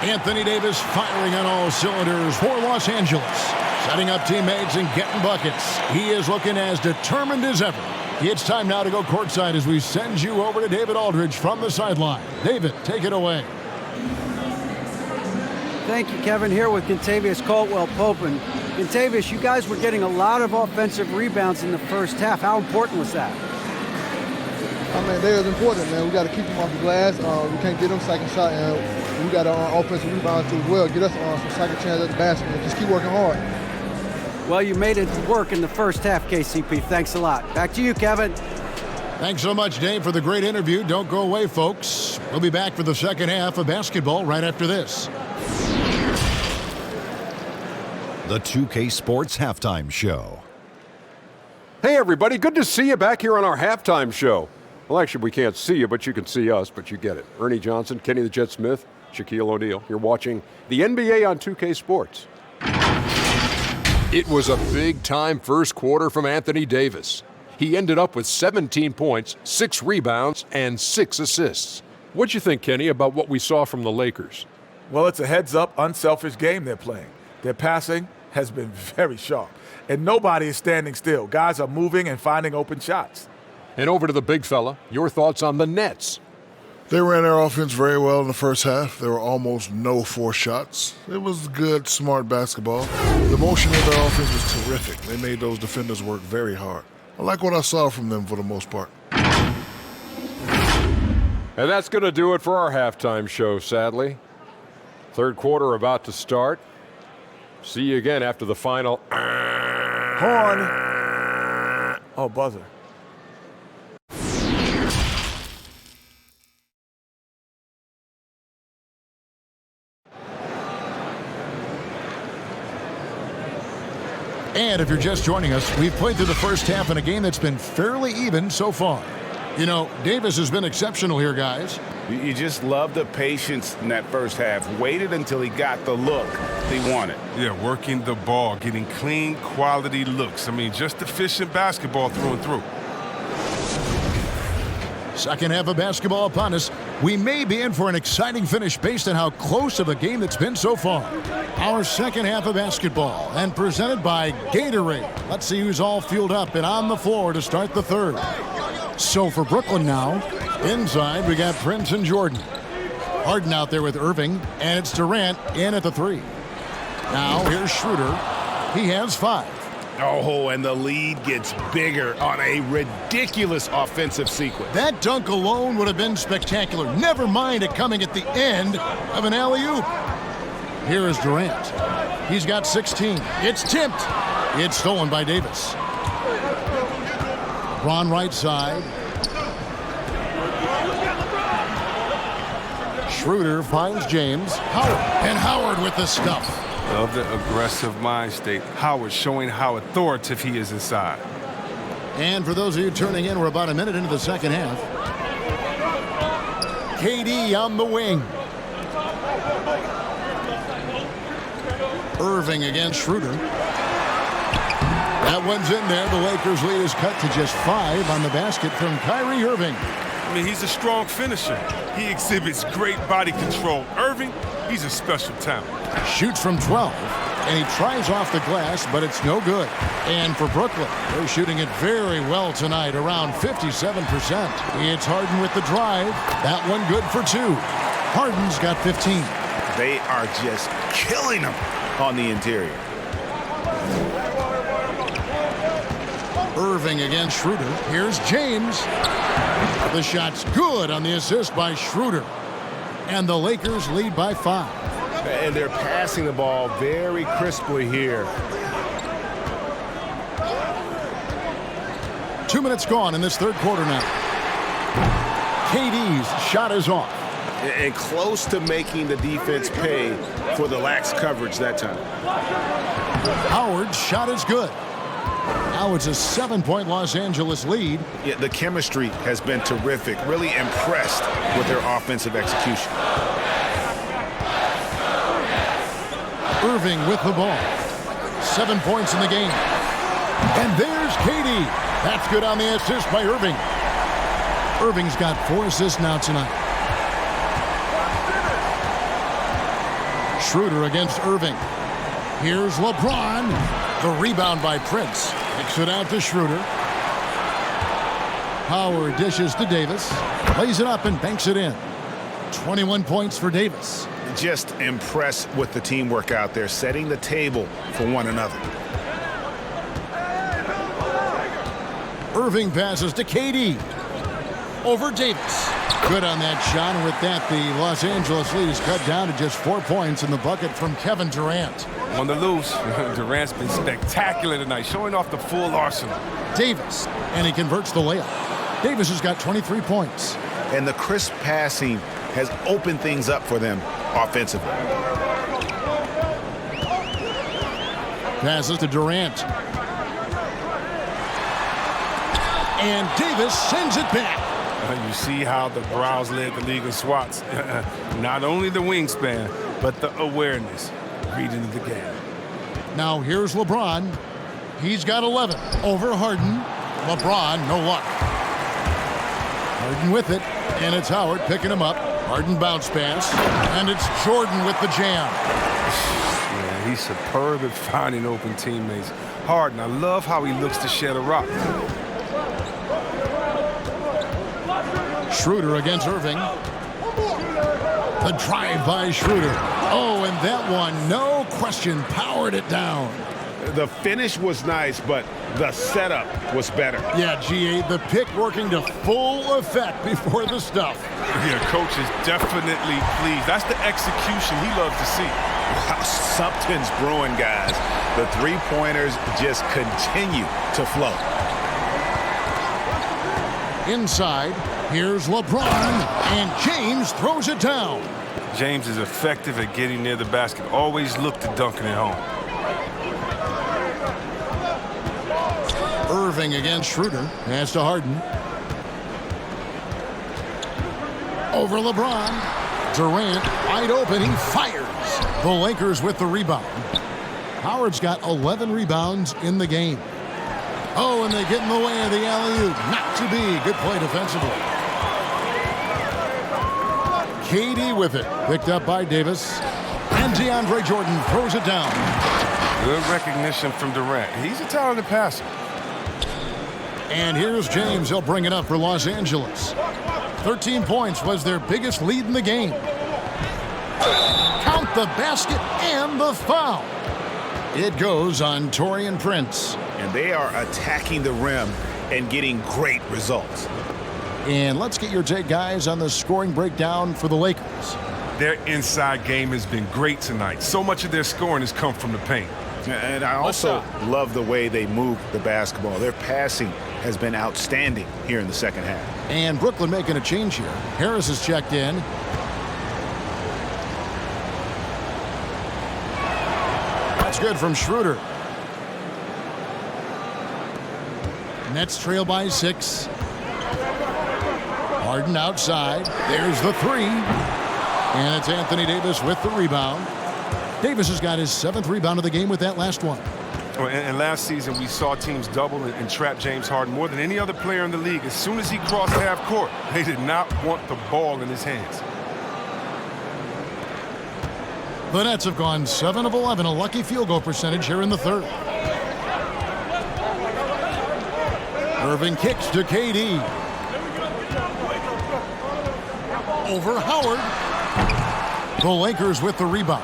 Anthony Davis firing on all cylinders for Los Angeles. Setting up teammates and getting buckets. He is looking as determined as ever. It's time now to go courtside as we send you over to David Aldridge from the sideline. David, take it away. Thank you, Kevin. Here with Kentavious Caldwell-Pope. And Kentavious, you guys were getting a lot of offensive rebounds in the first half. How important was that? I mean, they was important, man. We got to keep them off the glass. We can't get them second shot, and we got to offensive rebound too as well. Get us some second chance at the basket, and just keep working hard. Well, you made it work in the first half, KCP. Thanks a lot. Back to you, Kevin. Thanks so much, Dave, for the great interview. Don't go away, folks. We'll be back for the second half of basketball right after this. The 2K Sports Halftime Show. Hey, everybody. Good to see you back here on our halftime show. Well, actually, we can't see you, but you can see us, but you get it. Ernie Johnson, Kenny the Jet Smith, Shaquille O'Neal. You're watching the NBA on 2K Sports. It was a big-time first quarter from Anthony Davis. He ended up with 17 points, 6 rebounds, and 6 assists. What'd you think, Kenny, about what we saw from the Lakers? Well, it's a heads-up, unselfish game they're playing. Their passing has been very sharp, and nobody is standing still. Guys are moving and finding open shots. And over to the big fella, your thoughts on the Nets? They ran their offense very well in the first half. There were almost no forced shots. It was good, smart basketball. The motion of their offense was terrific. They made those defenders work very hard. I like what I saw from them for the most part. And that's going to do it for our halftime show, sadly. Third quarter about to start. See you again after the final. Horn. Oh, buzzer. And if you're just joining us, we've played through the first half in a game that's been fairly even so far. You know, Davis has been exceptional here, guys. You just love the patience in that first half. Waited until he got the look he wanted. Yeah, working the ball, getting clean, quality looks. I mean, just efficient basketball through and through. Second half of basketball upon us. We may be in for an exciting finish based on how close of a game that's been so far. Our second half of basketball, and presented by Gatorade. Let's see who's all fueled up and on the floor to start the third. So for Brooklyn now, inside we got Prince and Jordan. Harden out there with Irving, and it's Durant in at the 3. Now here's Schroeder. He has 5. Oh, and the lead gets bigger on a ridiculous offensive sequence. That dunk alone would have been spectacular. Never mind it coming at the end of an alley-oop. Here is Durant. He's got 16. It's tipped. It's stolen by Davis. Ron right side. Schroeder finds James. Howard. And Howard with the stuff. Love the aggressive mind state. Howard showing how authoritative he is inside. And for those of you turning in, we're about a minute into the second half. KD on the wing. Irving against Schroeder. That one's in there. The Lakers' lead is cut to just 5 on the basket from Kyrie Irving. I mean, he's a strong finisher. He exhibits great body control. Irving, he's a special talent. Shoots from 12, and he tries off the glass, but it's no good. And for Brooklyn, they're shooting it very well tonight, around 57%. It's Harden with the drive. That one good for 2. Harden's got 15. They are just killing them on the interior. Irving against Schroeder. Here's James. The shot's good on the assist by Schroeder. And the Lakers lead by 5. And they're passing the ball very crisply here. 2 minutes gone in this third quarter now. KD's shot is off. And close to making the defense pay for the lax coverage that time. Howard's shot is good. Now it's a 7-point Los Angeles lead. Yeah, the chemistry has been terrific. Really impressed with their offensive execution. Irving with the ball. 7 points in the game. And there's KD. That's good on the assist by Irving. Irving's got 4 assists now tonight. Schroeder against Irving. Here's LeBron. The rebound by Prince. Kicks it out to Schroeder. Howard dishes to Davis. Lays it up and banks it in. 21 points for Davis. Just impressed with the teamwork out there, setting the table for one another. Irving passes to KD. Over Davis. Good on that shot, and with that, the Los Angeles lead is cut down to just 4 points in the bucket from Kevin Durant. On the loose, Durant's been spectacular tonight, showing off the full arsenal. Davis, and he converts the layup. Davis has got 23 points. And the crisp passing has opened things up for them offensively. Passes to Durant. And Davis sends it back. You see how the Browns led the league in swats. Not only the wingspan, but the awareness, reading the game. Now here's LeBron. He's got 11 over Harden. LeBron, no luck. Harden with it, and it's Howard picking him up. Harden bounce pass, and it's Jordan with the jam. Yeah, he's superb at finding open teammates. Harden, I love how he looks to shed a rock. Schroeder against Irving. The drive by Schroeder. Oh, and that one, no question, powered it down. The finish was nice, but the setup was better. Yeah, GA, the pick working to full effect before the stuff. Yeah, coach is definitely pleased. That's the execution he loves to see. Wow, something's brewing, guys. The three-pointers just continue to flow. Inside, here's LeBron, and James throws it down. James is effective at getting near the basket. Always look to dunking it home. Irving against Schroeder. Pass to Harden. Over LeBron. Durant wide open. He fires. The Lakers with the rebound. Howard's got 11 rebounds in the game. Oh, and they get in the way of the alley-oop. Not to be. Good play defensively. KD with it. Picked up by Davis. And DeAndre Jordan throws it down. Good recognition from Durant. He's a talented passer. And here's James. He'll bring it up for Los Angeles. 13 points was their biggest lead in the game. Count the basket and the foul. It goes on Taurean Prince. And they are attacking the rim and getting great results. And let's get your take, guys, on the scoring breakdown for the Lakers. Their inside game has been great tonight. So much of their scoring has come from the paint. And I also love the way they move the basketball. Their passing has been outstanding here in the second half. And Brooklyn making a change here. Harris is checked in. That's good from Schroeder. Nets trail by 6. Harden outside. There's the 3. And it's Anthony Davis with the rebound. Davis has got his 7th rebound of the game with that last one. And last season, we saw teams double and trap James Harden more than any other player in the league. As soon as he crossed half court, they did not want the ball in his hands. The Nets have gone 7 of 11, a lucky field goal percentage here in the third. Irving kicks to KD. Over Howard. The Lakers with the rebound.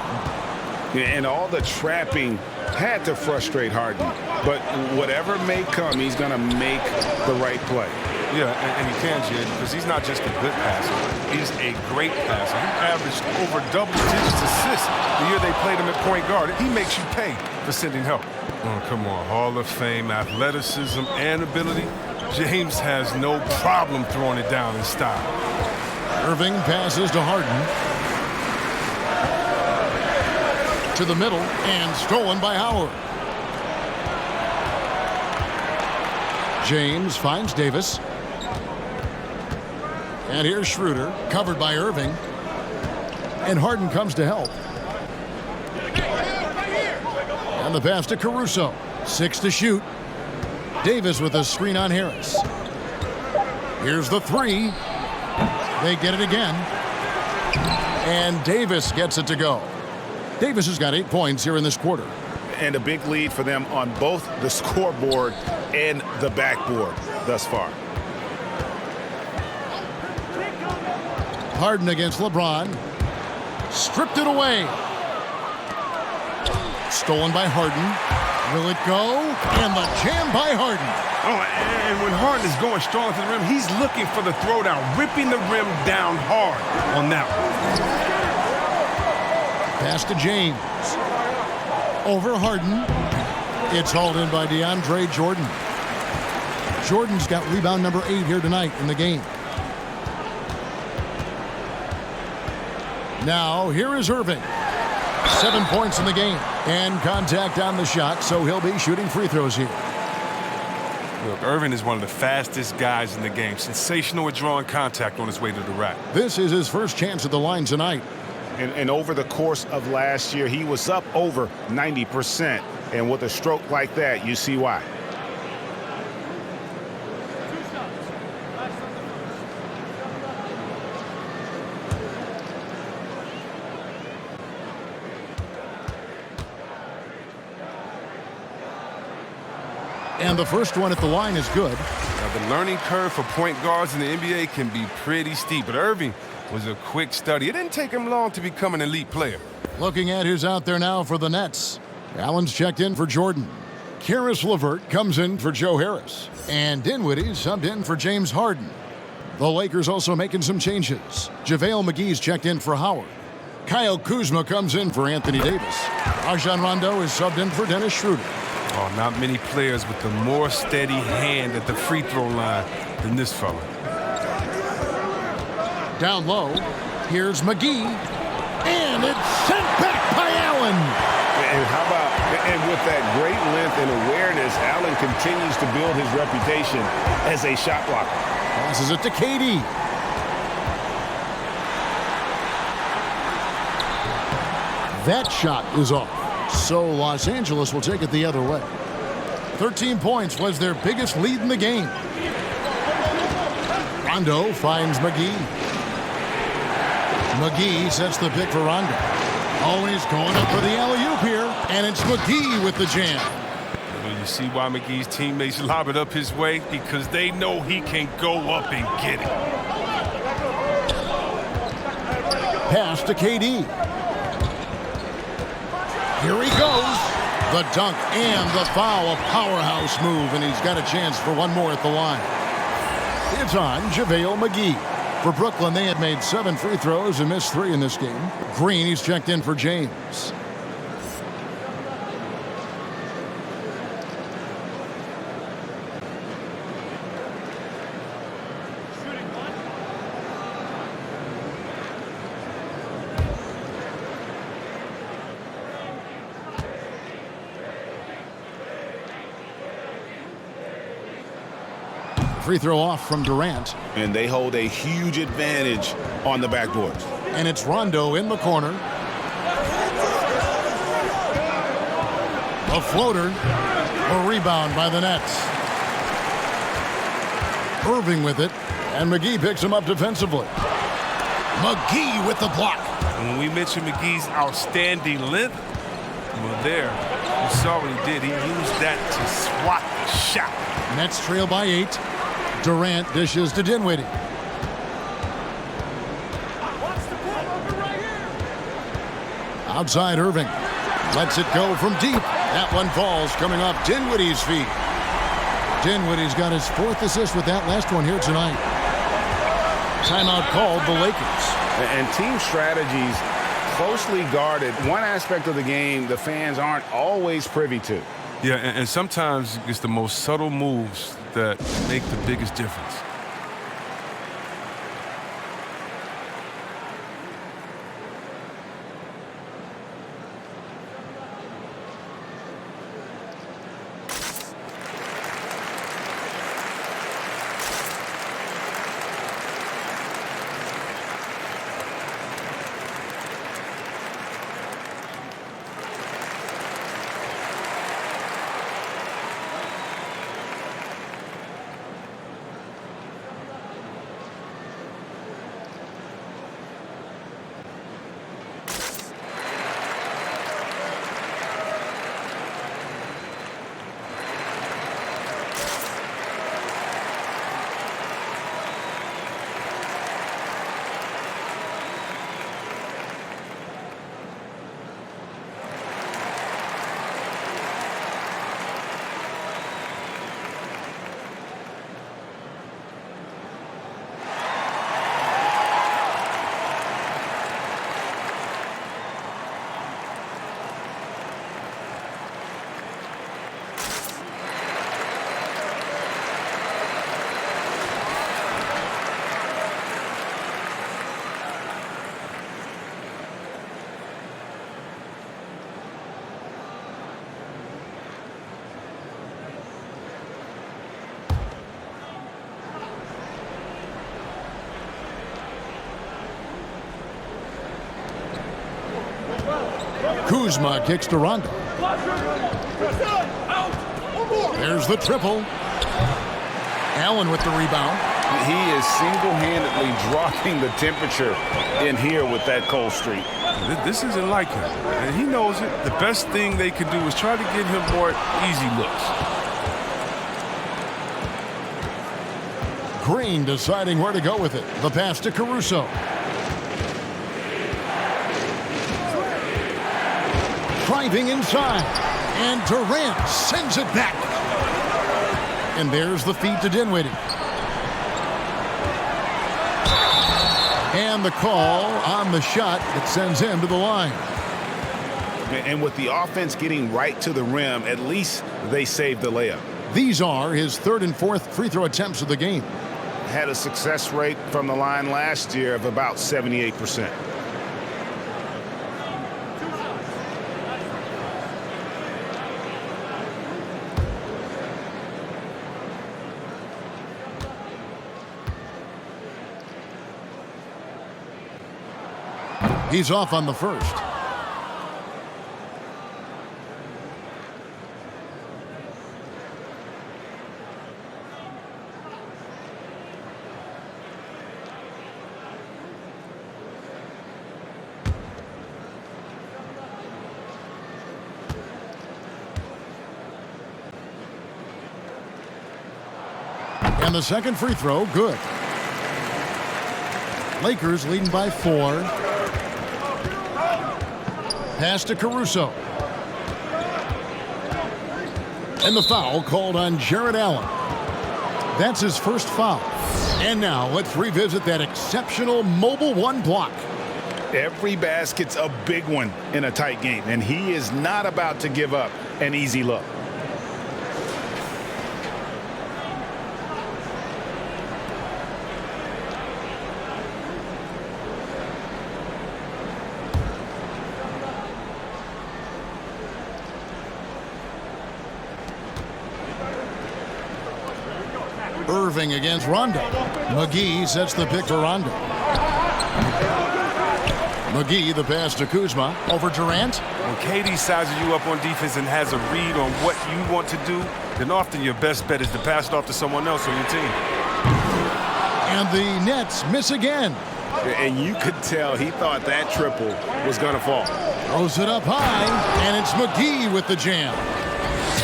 And all the trapping had to frustrate Harden. But whatever may come, he's going to make the right play. Yeah, and he can, Jed, because he's not just a good passer. He's a great passer. He averaged over double-digit assists the year they played him at point guard. He makes you pay for sending help. Oh, come on. Hall of Fame, athleticism, and ability. James has no problem throwing it down in style. Irving passes to Harden. To the middle, and stolen by Howard. James finds Davis. And here's Schroeder, covered by Irving. And Harden comes to help. And the pass to Caruso. 6 to shoot. Davis with a screen on Harris. Here's the 3. They get it again. And Davis gets it to go. Davis has got 8 points here in this quarter. And a big lead for them on both the scoreboard and the backboard thus far. Harden against LeBron. Stripped it away. Stolen by Harden. Will it go? And the jam by Harden. Oh, and when Harden is going strong to the rim, he's looking for the throwdown, ripping the rim down hard on that one. Pass to James. Over Harden. It's hauled in by DeAndre Jordan. Jordan's got rebound number 8 here tonight in the game. Now, here is Irving. 7 points in the game. And contact on the shot, so he'll be shooting free throws here. Look, Irving is one of the fastest guys in the game. Sensational at drawing contact on his way to the rack. This is his first chance at the line tonight. And over the course of last year, he was up over 90%. And with a stroke like that, you see why. And the first one at the line is good. Now, the learning curve for point guards in the NBA can be pretty steep, but Irving was a quick study. It didn't take him long to become an elite player. Looking at who's out there now for the Nets. Allen's checked in for Jordan. Karis LeVert comes in for Joe Harris. And Dinwiddie subbed in for James Harden. The Lakers also making some changes. JaVale McGee's checked in for Howard. Kyle Kuzma comes in for Anthony Davis. Rajon Rondo is subbed in for Dennis Schroeder. Oh, not many players with a more steady hand at the free throw line than this fella. Down low, here's McGee, and it's sent back by Allen. And how about, and with that great length and awareness, Allen continues to build his reputation as a shot blocker. Passes it to KD. That shot is off. So Los Angeles will take it the other way. 13 points was their biggest lead in the game. Rondo finds McGee. McGee sets the pick for Rondo. Oh, he's going up for the alley-oop here, and it's McGee with the jam. Well, you see why McGee's teammates lob it up his way? Because they know he can go up and get it. Pass to KD. Here he goes. The dunk and the foul, a powerhouse move, and he's got a chance for one more at the line. It's on JaVale McGee. For Brooklyn, they had made 7 free throws and missed 3 in this game. Green, he's checked in for James. Free throw off from Durant. And they hold a huge advantage on the backboards. And it's Rondo in the corner. A floater. A rebound by the Nets. Irving with it. And McGee picks him up defensively. McGee with the block. And when we mentioned McGee's outstanding length, well, there, you saw what he did. He used that to swat the shot. Nets trail by 8. Durant dishes to Dinwiddie. Outside Irving. Lets it go from deep. That one falls coming off Dinwiddie's feet. Dinwiddie's got his 4th assist with that last one here tonight. Timeout called the Lakers. And team strategies closely guarded. One aspect of the game the fans aren't always privy to. Yeah, and sometimes it's the most subtle moves that make the biggest difference. Kuzma kicks to Rondo. There's the triple. Allen with the rebound. He is single-handedly dropping the temperature in here with that cold streak. This isn't like him, and he knows it. The best thing they can do is try to get him more easy looks. Green deciding where to go with it. The pass to Caruso. Driving inside. And Durant sends it back. And there's the feed to Dinwiddie. And the call on the shot that sends him to the line. And with the offense getting right to the rim, at least they saved the layup. These are his third and fourth free throw attempts of the game. Had a success rate from the line last year of about 78%. He's off on the first. And the second free throw, good. Lakers leading by 4. Pass to Caruso. And the foul called on Jarrett Allen. That's his first foul. And now let's revisit that exceptional mobile one block. Every basket's a big one in a tight game, and he is not about to give up an easy look. Irving against Rondo. McGee sets the pick for Rondo. McGee, the pass to Kuzma. Over Durant. When KD sizes you up on defense and has a read on what you want to do, then often your best bet is to pass it off to someone else on your team. And the Nets miss again. And you could tell he thought that triple was going to fall. Throws it up high, and it's McGee with the jam.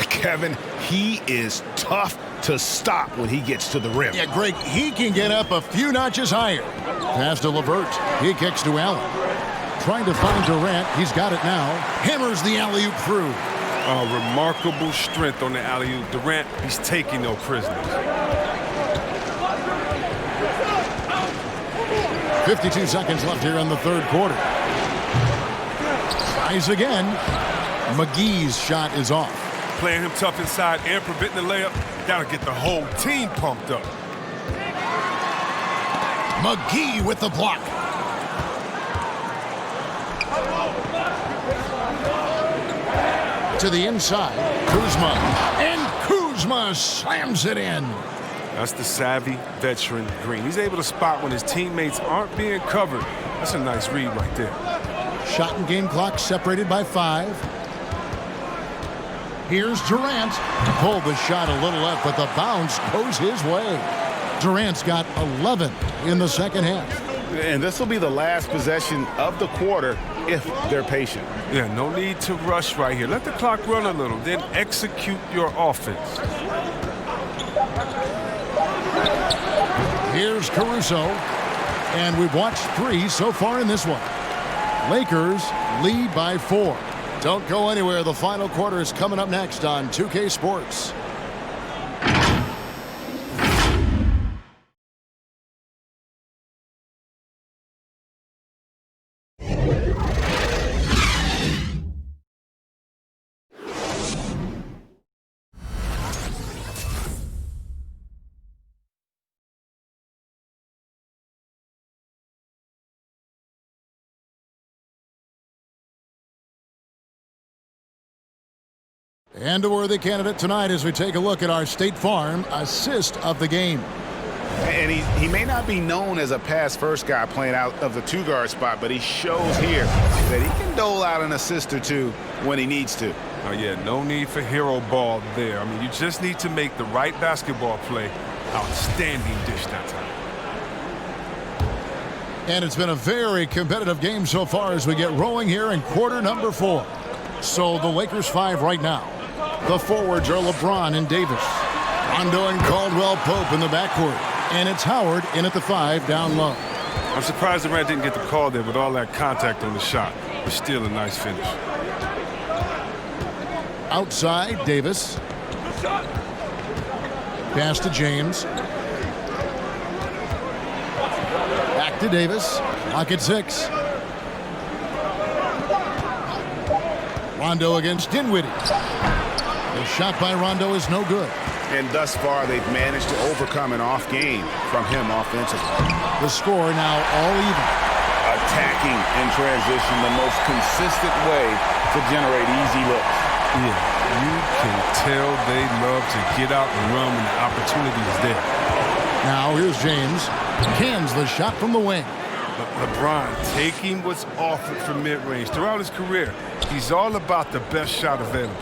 Kevin, he is tough to stop when he gets to the rim. Yeah, Greg, he can get up a few notches higher. Pass to LeVert. He kicks to Allen. Trying to find Durant. He's got it now. Hammers the alley-oop through. Remarkable strength on the alley-oop. Durant, he's taking no prisoners. 52 seconds left here in the third quarter. Tries again. McGee's shot is off. Playing him tough inside and preventing the layup. That'll get the whole team pumped up. McGee with the block. To the inside. Kuzma. And Kuzma slams it in. That's the savvy veteran Green. He's able to spot when his teammates aren't being covered. That's a nice read right there. Shot and game clock separated by 5. Here's Durant. Pulled the shot a little left, but the bounce goes his way. Durant's got 11 in the second half. And this will be the last possession of the quarter if they're patient. Yeah, no need to rush right here. Let the clock run a little, then execute your offense. Here's Caruso. And we've watched 3 so far in this one. Lakers lead by 4. Don't go anywhere. The final quarter is coming up next on 2K Sports. And a worthy candidate tonight as we take a look at our State Farm assist of the game. And he may not be known as a pass-first guy playing out of the two-guard spot, but he shows here that he can dole out an assist or two when he needs to. Oh, yeah, no need for hero ball there. I mean, you just need to make the right basketball play. Outstanding dish that time. And it's been a very competitive game so far as we get rolling here in quarter number 4. So the Lakers 5 right now. The forwards are LeBron and Davis. Rondo and Caldwell Pope in the backcourt. And it's Howard in at the 5 down low. I'm surprised Durant didn't get the call there with all that contact on the shot. But still a nice finish. Outside, Davis. Pass to James. Back to Davis. Lock at 6. Rondo against Dinwiddie. The shot by Rondo is no good. And thus far, they've managed to overcome an off game from him offensively. The score now all even. Attacking in transition, the most consistent way to generate easy looks. Yeah, you can tell they love to get out and run when the opportunity is there. Now here's James. Cans the shot from the wing. LeBron taking what's offered from mid-range. Throughout his career, he's all about the best shot available.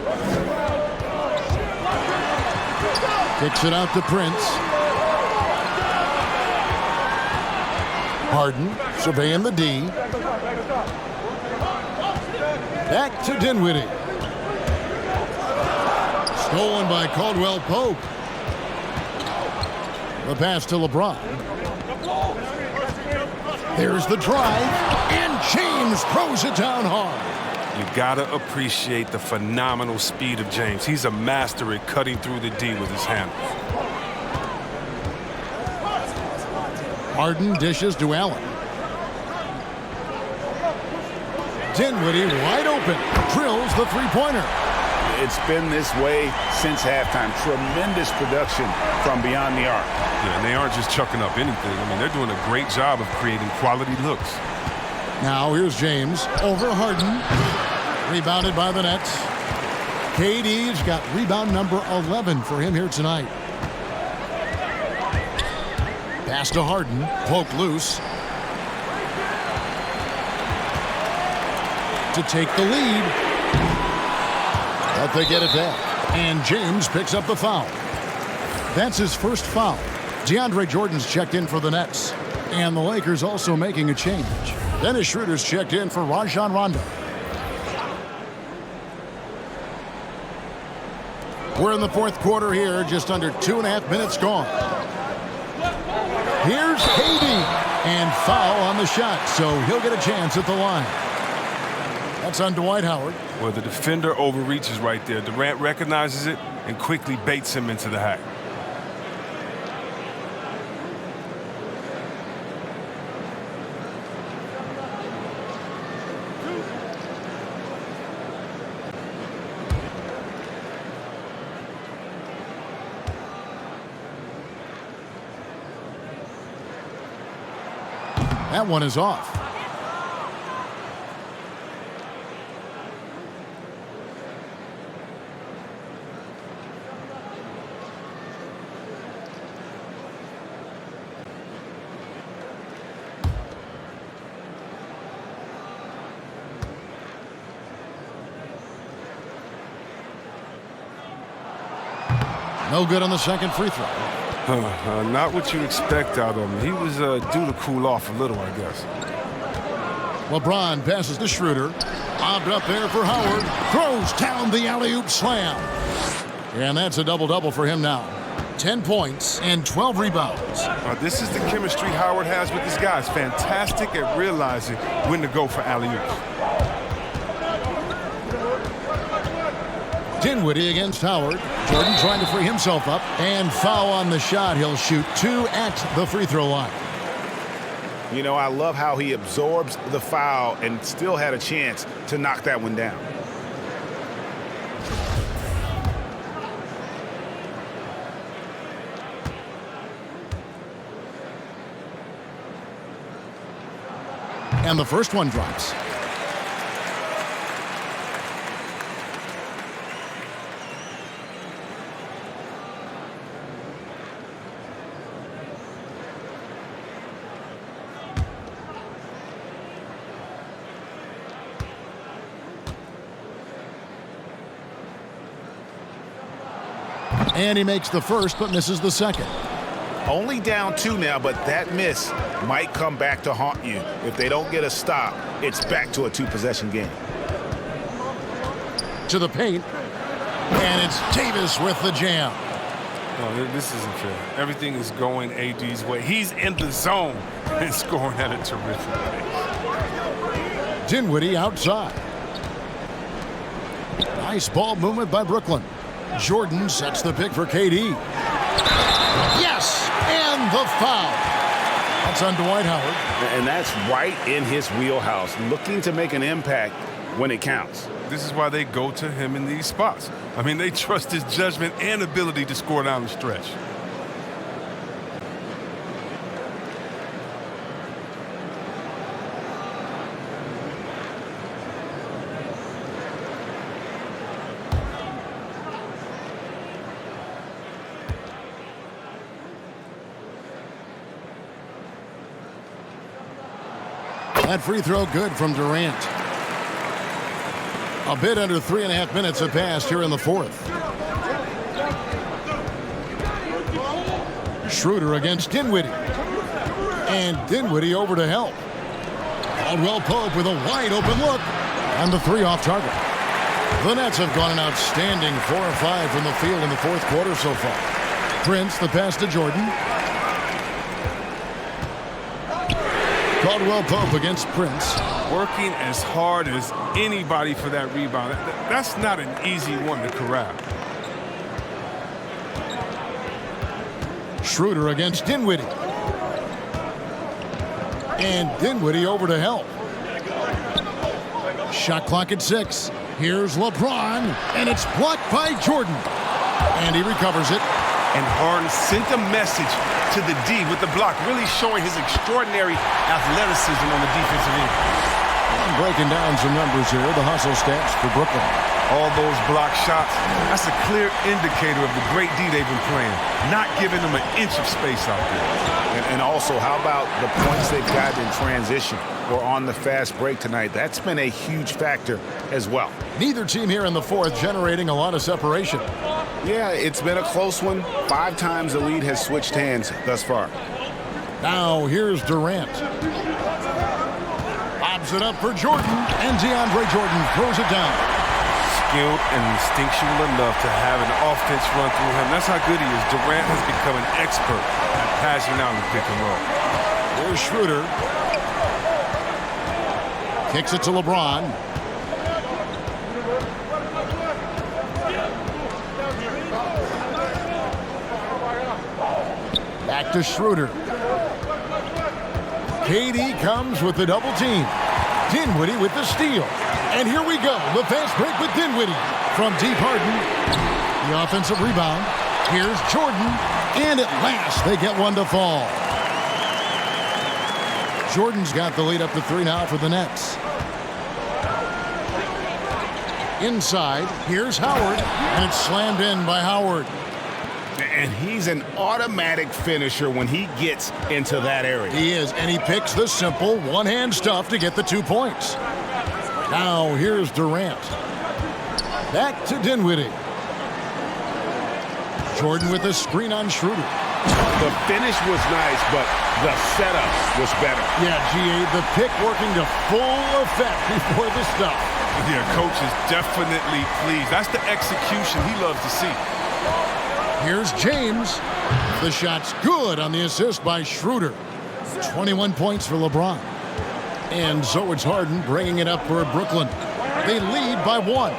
Kicks it out to Prince. Harden surveying the D. Back to Dinwiddie. Stolen by Caldwell Pope. The pass to LeBron. There's the drive, and James throws it down hard. You gotta appreciate the phenomenal speed of James. He's a master at cutting through the D with his handles. Harden dishes to Allen. Dinwiddie wide open, drills the three-pointer. It's been this way since halftime. Tremendous production from beyond the arc. Yeah, and they aren't just chucking up anything. I mean, they're doing a great job of creating quality looks. Now here's James over Harden. Rebounded by the Nets. KD's got rebound number 11 for him here tonight. Pass to Harden. Poke loose. To take the lead. But they get it back. And James picks up the foul. That's his first foul. DeAndre Jordan's checked in for the Nets. And the Lakers also making a change. Dennis Schroeder's checked in for Rajon Rondo. We're in the fourth quarter here, just under 2.5 minutes gone. Here's KD, and foul on the shot, so he'll get a chance at the line. That's on Dwight Howard. Well, the defender overreaches right there. Durant recognizes it and quickly baits him into the hack. That one is off. No good on the second free throw. Not what you expect out of him. He was due to cool off a little, I guess. LeBron passes to Schroeder. Bobbed up there for Howard. Throws down the alley-oop slam. And that's a double-double for him now. 10 points and 12 rebounds. This is the chemistry Howard has with his guys. Fantastic at realizing when to go for alley-oops. Dinwiddie against Howard. Jordan trying to free himself up. And foul on the shot. He'll shoot 2 at the free throw line. You know, I love how he absorbs the foul and still had a chance to knock that one down. And the first one drops. And he makes the first but misses the second. Only down 2 now, but that miss might come back to haunt you. If they don't get a stop, it's back to a 2-possession game. To the paint. And it's Davis with the jam. No, this isn't fair. Everything is going AD's way. He's in the zone and scoring at a terrific pace. Dinwiddie outside. Nice ball movement by Brooklyn. Jordan sets the pick for KD. Yes! And the foul. That's on Dwight Howard. And that's right in his wheelhouse, looking to make an impact when it counts. This is why they go to him in these spots. I mean, they trust his judgment and ability to score down the stretch. That free throw good from Durant. A bit under 3.5 minutes have passed here in the fourth. Schroeder against Dinwiddie. And Dinwiddie over to help. Caldwell Pope with a wide open look. And the 3 off target. The Nets have gone an outstanding 4 of 5 from the field in the fourth quarter so far. Prince, the pass to Jordan. Caldwell Pope against Prince. Working as hard as anybody for that rebound. That's not an easy one to corral. Schroeder against Dinwiddie. And Dinwiddie over to help. Shot clock at 6. Here's LeBron, and it's blocked by Jordan. And he recovers it. And Harden sent a message to the D with the block, really showing his extraordinary athleticism on the defensive end. I'm breaking down some numbers here, the hustle stats for Brooklyn. All those block shots, that's a clear indicator of the great D they've been playing, not giving them an inch of space out there. And also, how about the points they've gotten in transition or on the fast break tonight? That's been a huge factor as well. Neither team here in the fourth generating a lot of separation. Yeah, it's been a close one. 5 times the lead has switched hands thus far. Now here's Durant. Lobs it up for Jordan, and DeAndre Jordan throws it down. Skilled and instinctual enough to have an offense run through him. That's how good he is. Durant has become an expert at passing out in pick and roll. Here's Schroeder. Kicks it to LeBron. Back to Schroeder. KD comes with the double team. Dinwiddie with the steal. And here we go. The fast break with Dinwiddie from deep Harden. The offensive rebound. Here's Jordan. And at last, they get one to fall. Jordan's got the lead up to 3 now for the Nets. Inside, here's Howard. And it's slammed in by Howard. And he's an automatic finisher when he gets into that area. He is, and he picks the simple one-hand stuff to get the 2 points. Now here's Durant. Back to Dinwiddie. Jordan with a screen on Schroeder. The finish was nice, but the setup was better. Yeah, GA, the pick working to full effect before the stuff. Yeah, coach is definitely pleased. That's the execution he loves to see. Here's James. The shot's good on the assist by Schroeder. 21 points for LeBron. And so it's Harden bringing it up for Brooklyn. They lead by 1.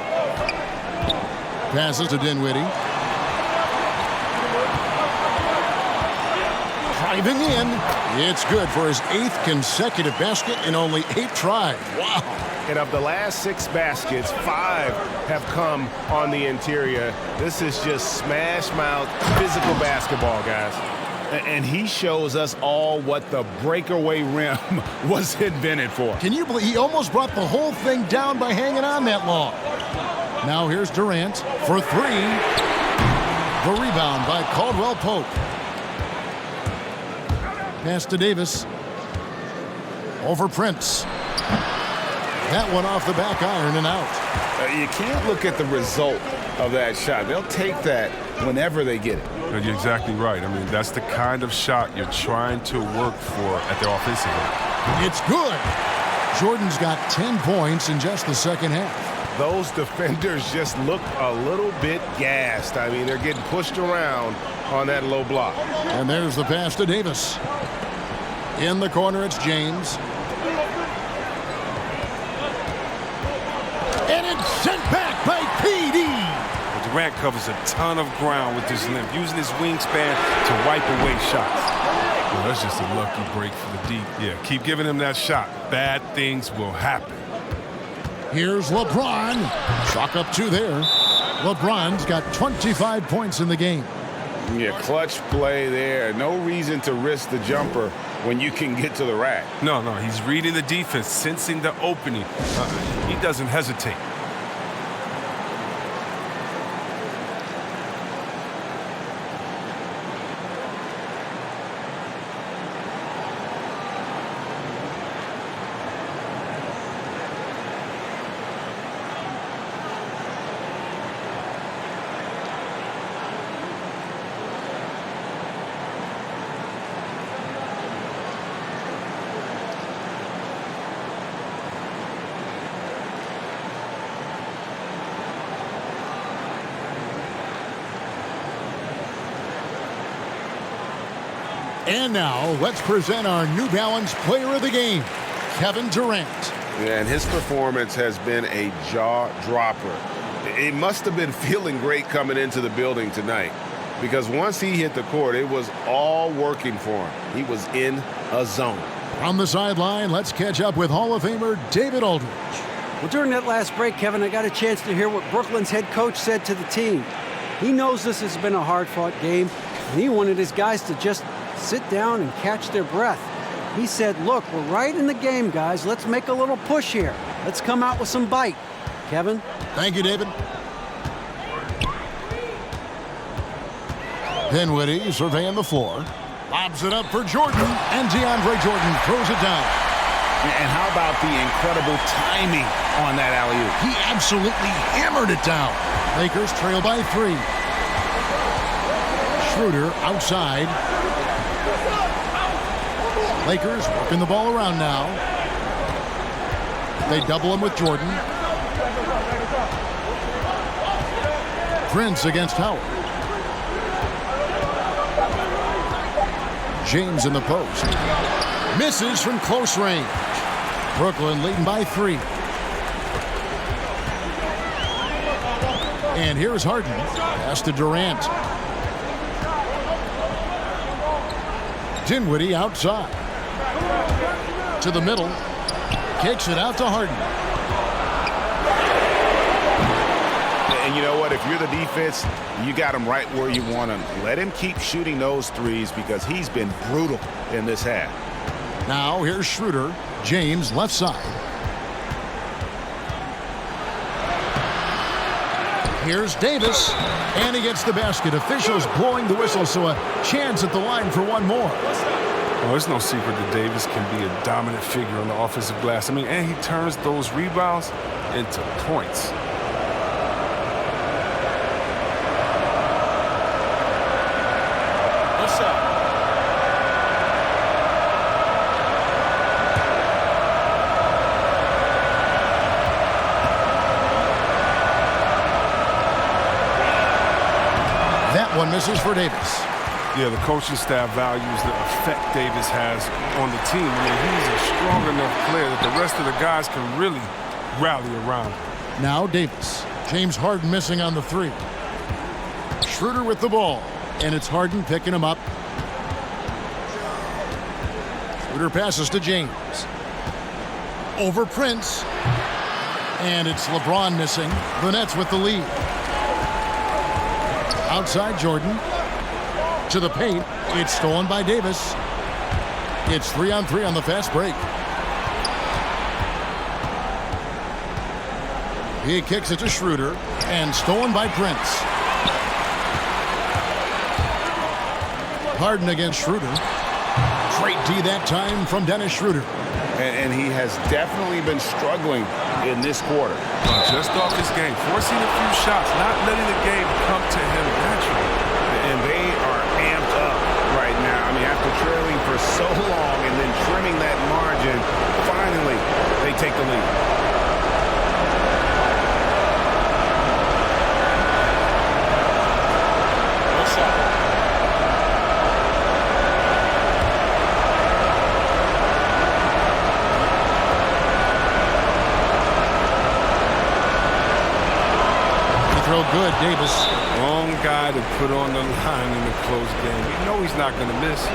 Passes to Dinwiddie. Driving in. It's good for his 8th consecutive basket in only 8 tries. Wow. And of the last 6 baskets, 5 have come on the interior. This is just smash mouth physical basketball, guys. And he shows us all what the breakaway rim was invented for. Can you believe he almost brought the whole thing down by hanging on that long? Now here's Durant for 3. The rebound by Caldwell Pope. Pass to Davis. Over Prince. That one off the back iron and out. You can't look at the result of that shot. They'll take that whenever they get it. You're exactly right. I mean, that's the kind of shot you're trying to work for at the offensive end. It's good. Jordan's got 10 points in just the second half. Those defenders just look a little bit gassed. I mean, they're getting pushed around on that low block. And there's the pass to Davis. In the corner, it's James. And it's sent back by PD. Durant covers a ton of ground with his limp, using his wingspan to wipe away shots. Well, that's just a lucky break for the deep. Yeah, keep giving him that shot. Bad things will happen. Here's LeBron. Chalk up 2 there. LeBron's got 25 points in the game. Yeah, clutch play there. No reason to risk the jumper when you can get to the rack. No, he's reading the defense, sensing the opening. He doesn't hesitate. And now, let's present our New Balance Player of the Game, Kevin Durant. Yeah, and his performance has been a jaw-dropper. He must have been feeling great coming into the building tonight, because once he hit the court, it was all working for him. He was in a zone. From the sideline, let's catch up with Hall of Famer David Aldridge. Well, during that last break, Kevin, I got a chance to hear what Brooklyn's head coach said to the team. He knows this has been a hard-fought game, and he wanted his guys to just sit down and catch their breath. He said, look, we're right in the game, guys. Let's make a little push here. Let's come out with some bite. Kevin? Thank you, David. Dinwiddie surveying the floor. Lobs it up for Jordan, and DeAndre Jordan throws it down. And how about the incredible timing on that alley-oop? He absolutely hammered it down. Lakers trail by 3. Schroeder outside. Lakers working the ball around now. They double him with Jordan. Prince against Howard. James in the post. Misses from close range. Brooklyn leading by 3. And here's Harden. Pass to Durant. Dinwiddie outside. To the middle. Kicks it out to Harden. And you know what? If you're the defense, you got him right where you want him. Let him keep shooting those threes because he's been brutal in this half. Now here's Schroeder. James left side. Here's Davis. And he gets the basket. Officials blowing the whistle, so a chance at the line for one more. Well, there's no secret that Davis can be a dominant figure on the offensive glass. I mean, and he turns those rebounds into points. What's up? That one misses for Davis. Yeah, the coaching staff values the effect Davis has on the team. I mean, he's a strong enough player that the rest of the guys can really rally around. Now Davis. James Harden missing on the 3. Schroeder with the ball. And it's Harden picking him up. Schroeder passes to James. Over Prince. And it's LeBron missing. The Nets with the lead. Outside Jordan. To the paint. It's stolen by Davis. It's 3-on-3 on the fast break. He kicks it to Schroeder. And stolen by Prince. Harden against Schroeder. Great D that time from Dennis Schroeder. and he has definitely been struggling in this quarter. Just off his game, forcing a few shots, not letting the game come to him naturally. And they are amped up right now. I mean, after trailing for so long and then trimming that margin, finally they take the lead. Good, Davis. Wrong guy to put on the line in a close game. You know he's not going to miss.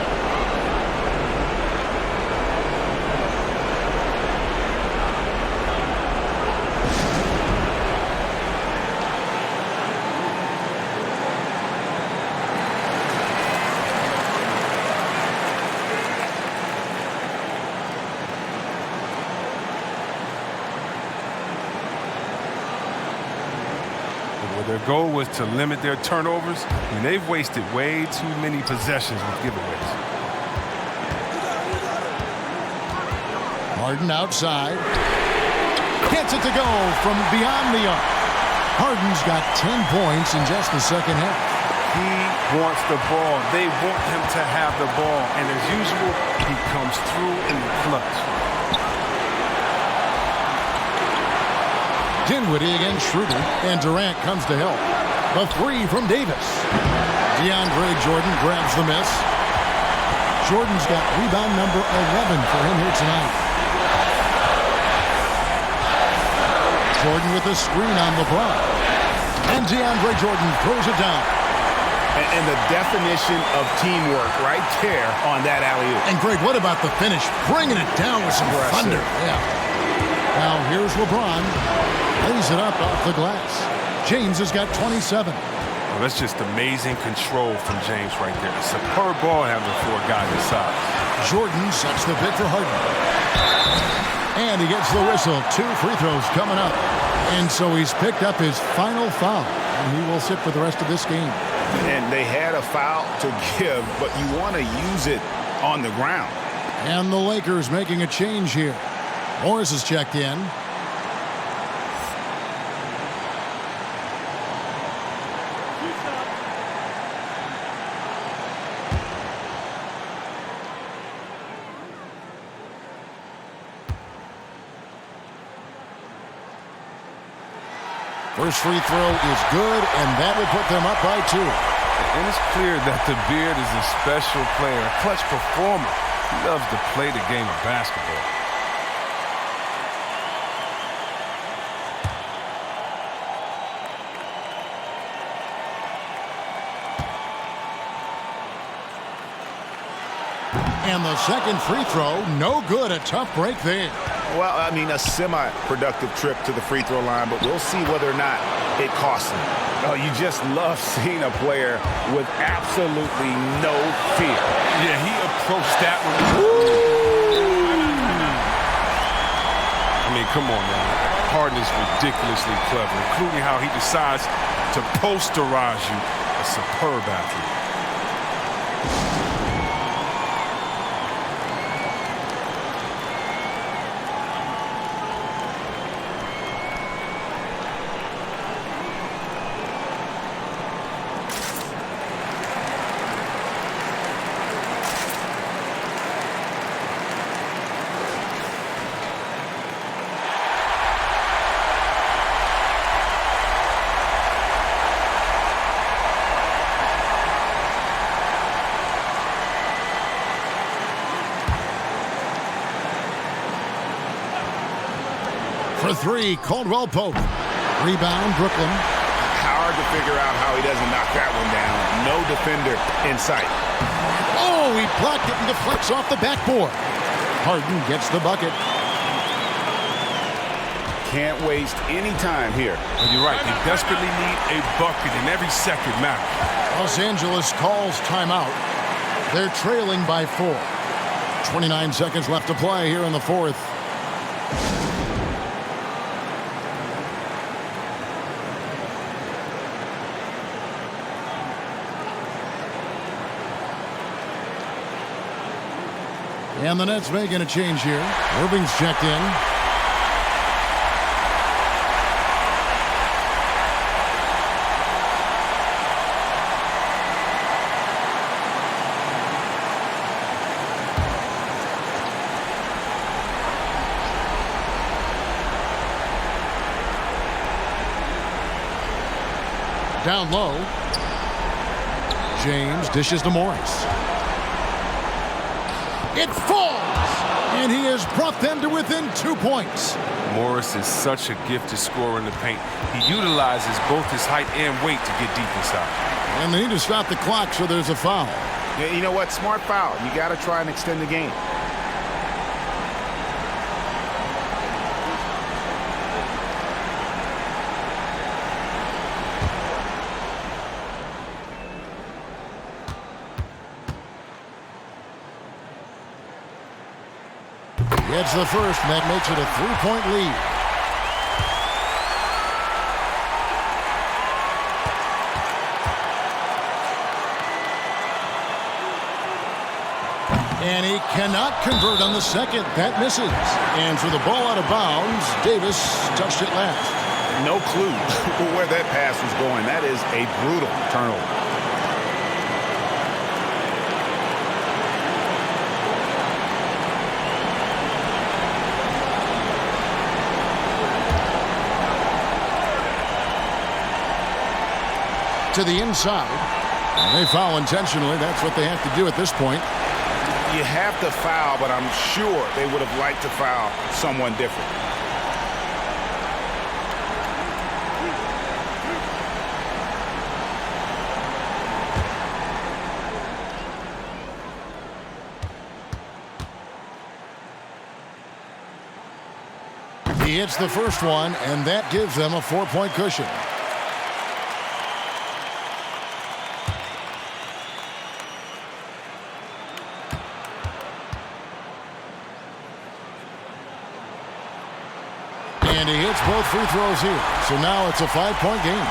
Their goal was to limit their turnovers, and they've wasted way too many possessions with giveaways. Harden outside. Gets it to go from beyond the arc. Harden's got 10 points in just the second half. He wants the ball. They want him to have the ball, and as usual, he comes through in the clutch. Dinwiddie against Schroeder, and Durant comes to help. The three from Davis. DeAndre Jordan grabs the miss. Jordan's got rebound number 11 for him here tonight. Jordan with a screen on LeBron. And DeAndre Jordan throws it down. And the definition of teamwork right there on that alley-oop. And Greg, what about the finish? Bringing it down with some thunder. Yeah. Now here's LeBron. Lays it up off the glass. James has got 27. Well, that's just amazing control from James right there. A superb ball handler for a guy his size. Jordan sets the pick for Harden. And he gets the whistle. 2 free throws coming up. And so he's picked up his final foul. And he will sit for the rest of this game. And they had a foul to give, but you want to use it on the ground. And the Lakers making a change here. Morris is checked in. First free throw is good, and that will put them up by 2. And it's clear that the Beard is a special player, a clutch performer. He loves to play the game of basketball. And the second free throw, no good. A tough break there. Well, I mean, a semi-productive trip to the free throw line, but we'll see whether or not it costs him. Oh, you just love seeing a player with absolutely no fear. Yeah, he approached that one. I mean, come on, man. Harden is ridiculously clever, including how he decides to posterize you. A superb athlete. For 3, Caldwell Pope. Rebound, Brooklyn. Hard to figure out how he doesn't knock that one down. No defender in sight. Oh, he blocked it and deflects off the backboard. Harden gets the bucket. Can't waste any time here. And you're right. They desperately need a bucket, and every second matters. Los Angeles calls timeout. They're trailing by 4. 29 seconds left to play here in the fourth. And the Nets making a change here. Irving's checked in. Down low. James dishes to Morris. It falls! And he has brought them to within 2 points. Morris is such a gifted scorer in the paint. He utilizes both his height and weight to get deep inside. And they need to stop the clock, so there's a foul. Yeah, you know what? Smart foul. You got to try and extend the game. Gets the first, and that makes it a 3-point lead. And he cannot convert on the second. That misses. And for the ball out of bounds, Davis touched it last. No clue where that pass was going. That is a brutal turnover. To the inside. And they foul intentionally. That's what they have to do at this point. You have to foul, but I'm sure they would have liked to foul someone different. He hits the first one, and that gives them a 4-point cushion. And he hits both free throws here. So now it's a 5-point game.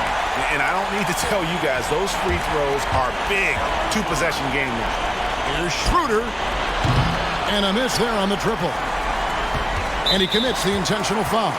And I don't need to tell you guys, those free throws are big two-possession game now. Here's Schroeder. And a miss there on the triple. And he commits the intentional foul.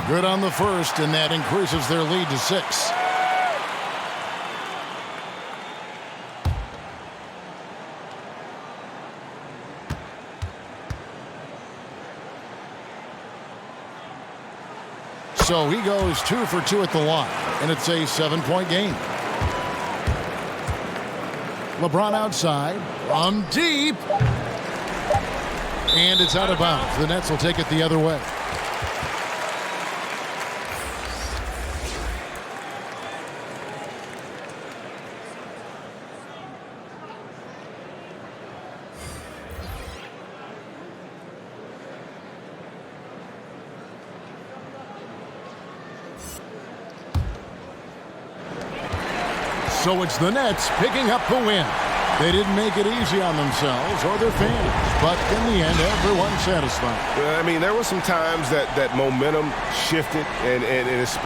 Good on the first, and that increases their lead to 6. So he goes 2 for 2 at the line, and it's a 7-point game. LeBron outside, from deep, and it's out of bounds. The Nets will take it the other way. So it's the Nets picking up the win. They didn't make it easy on themselves or their fans, but in the end, everyone's satisfied. I mean, there were some times that momentum shifted, and especially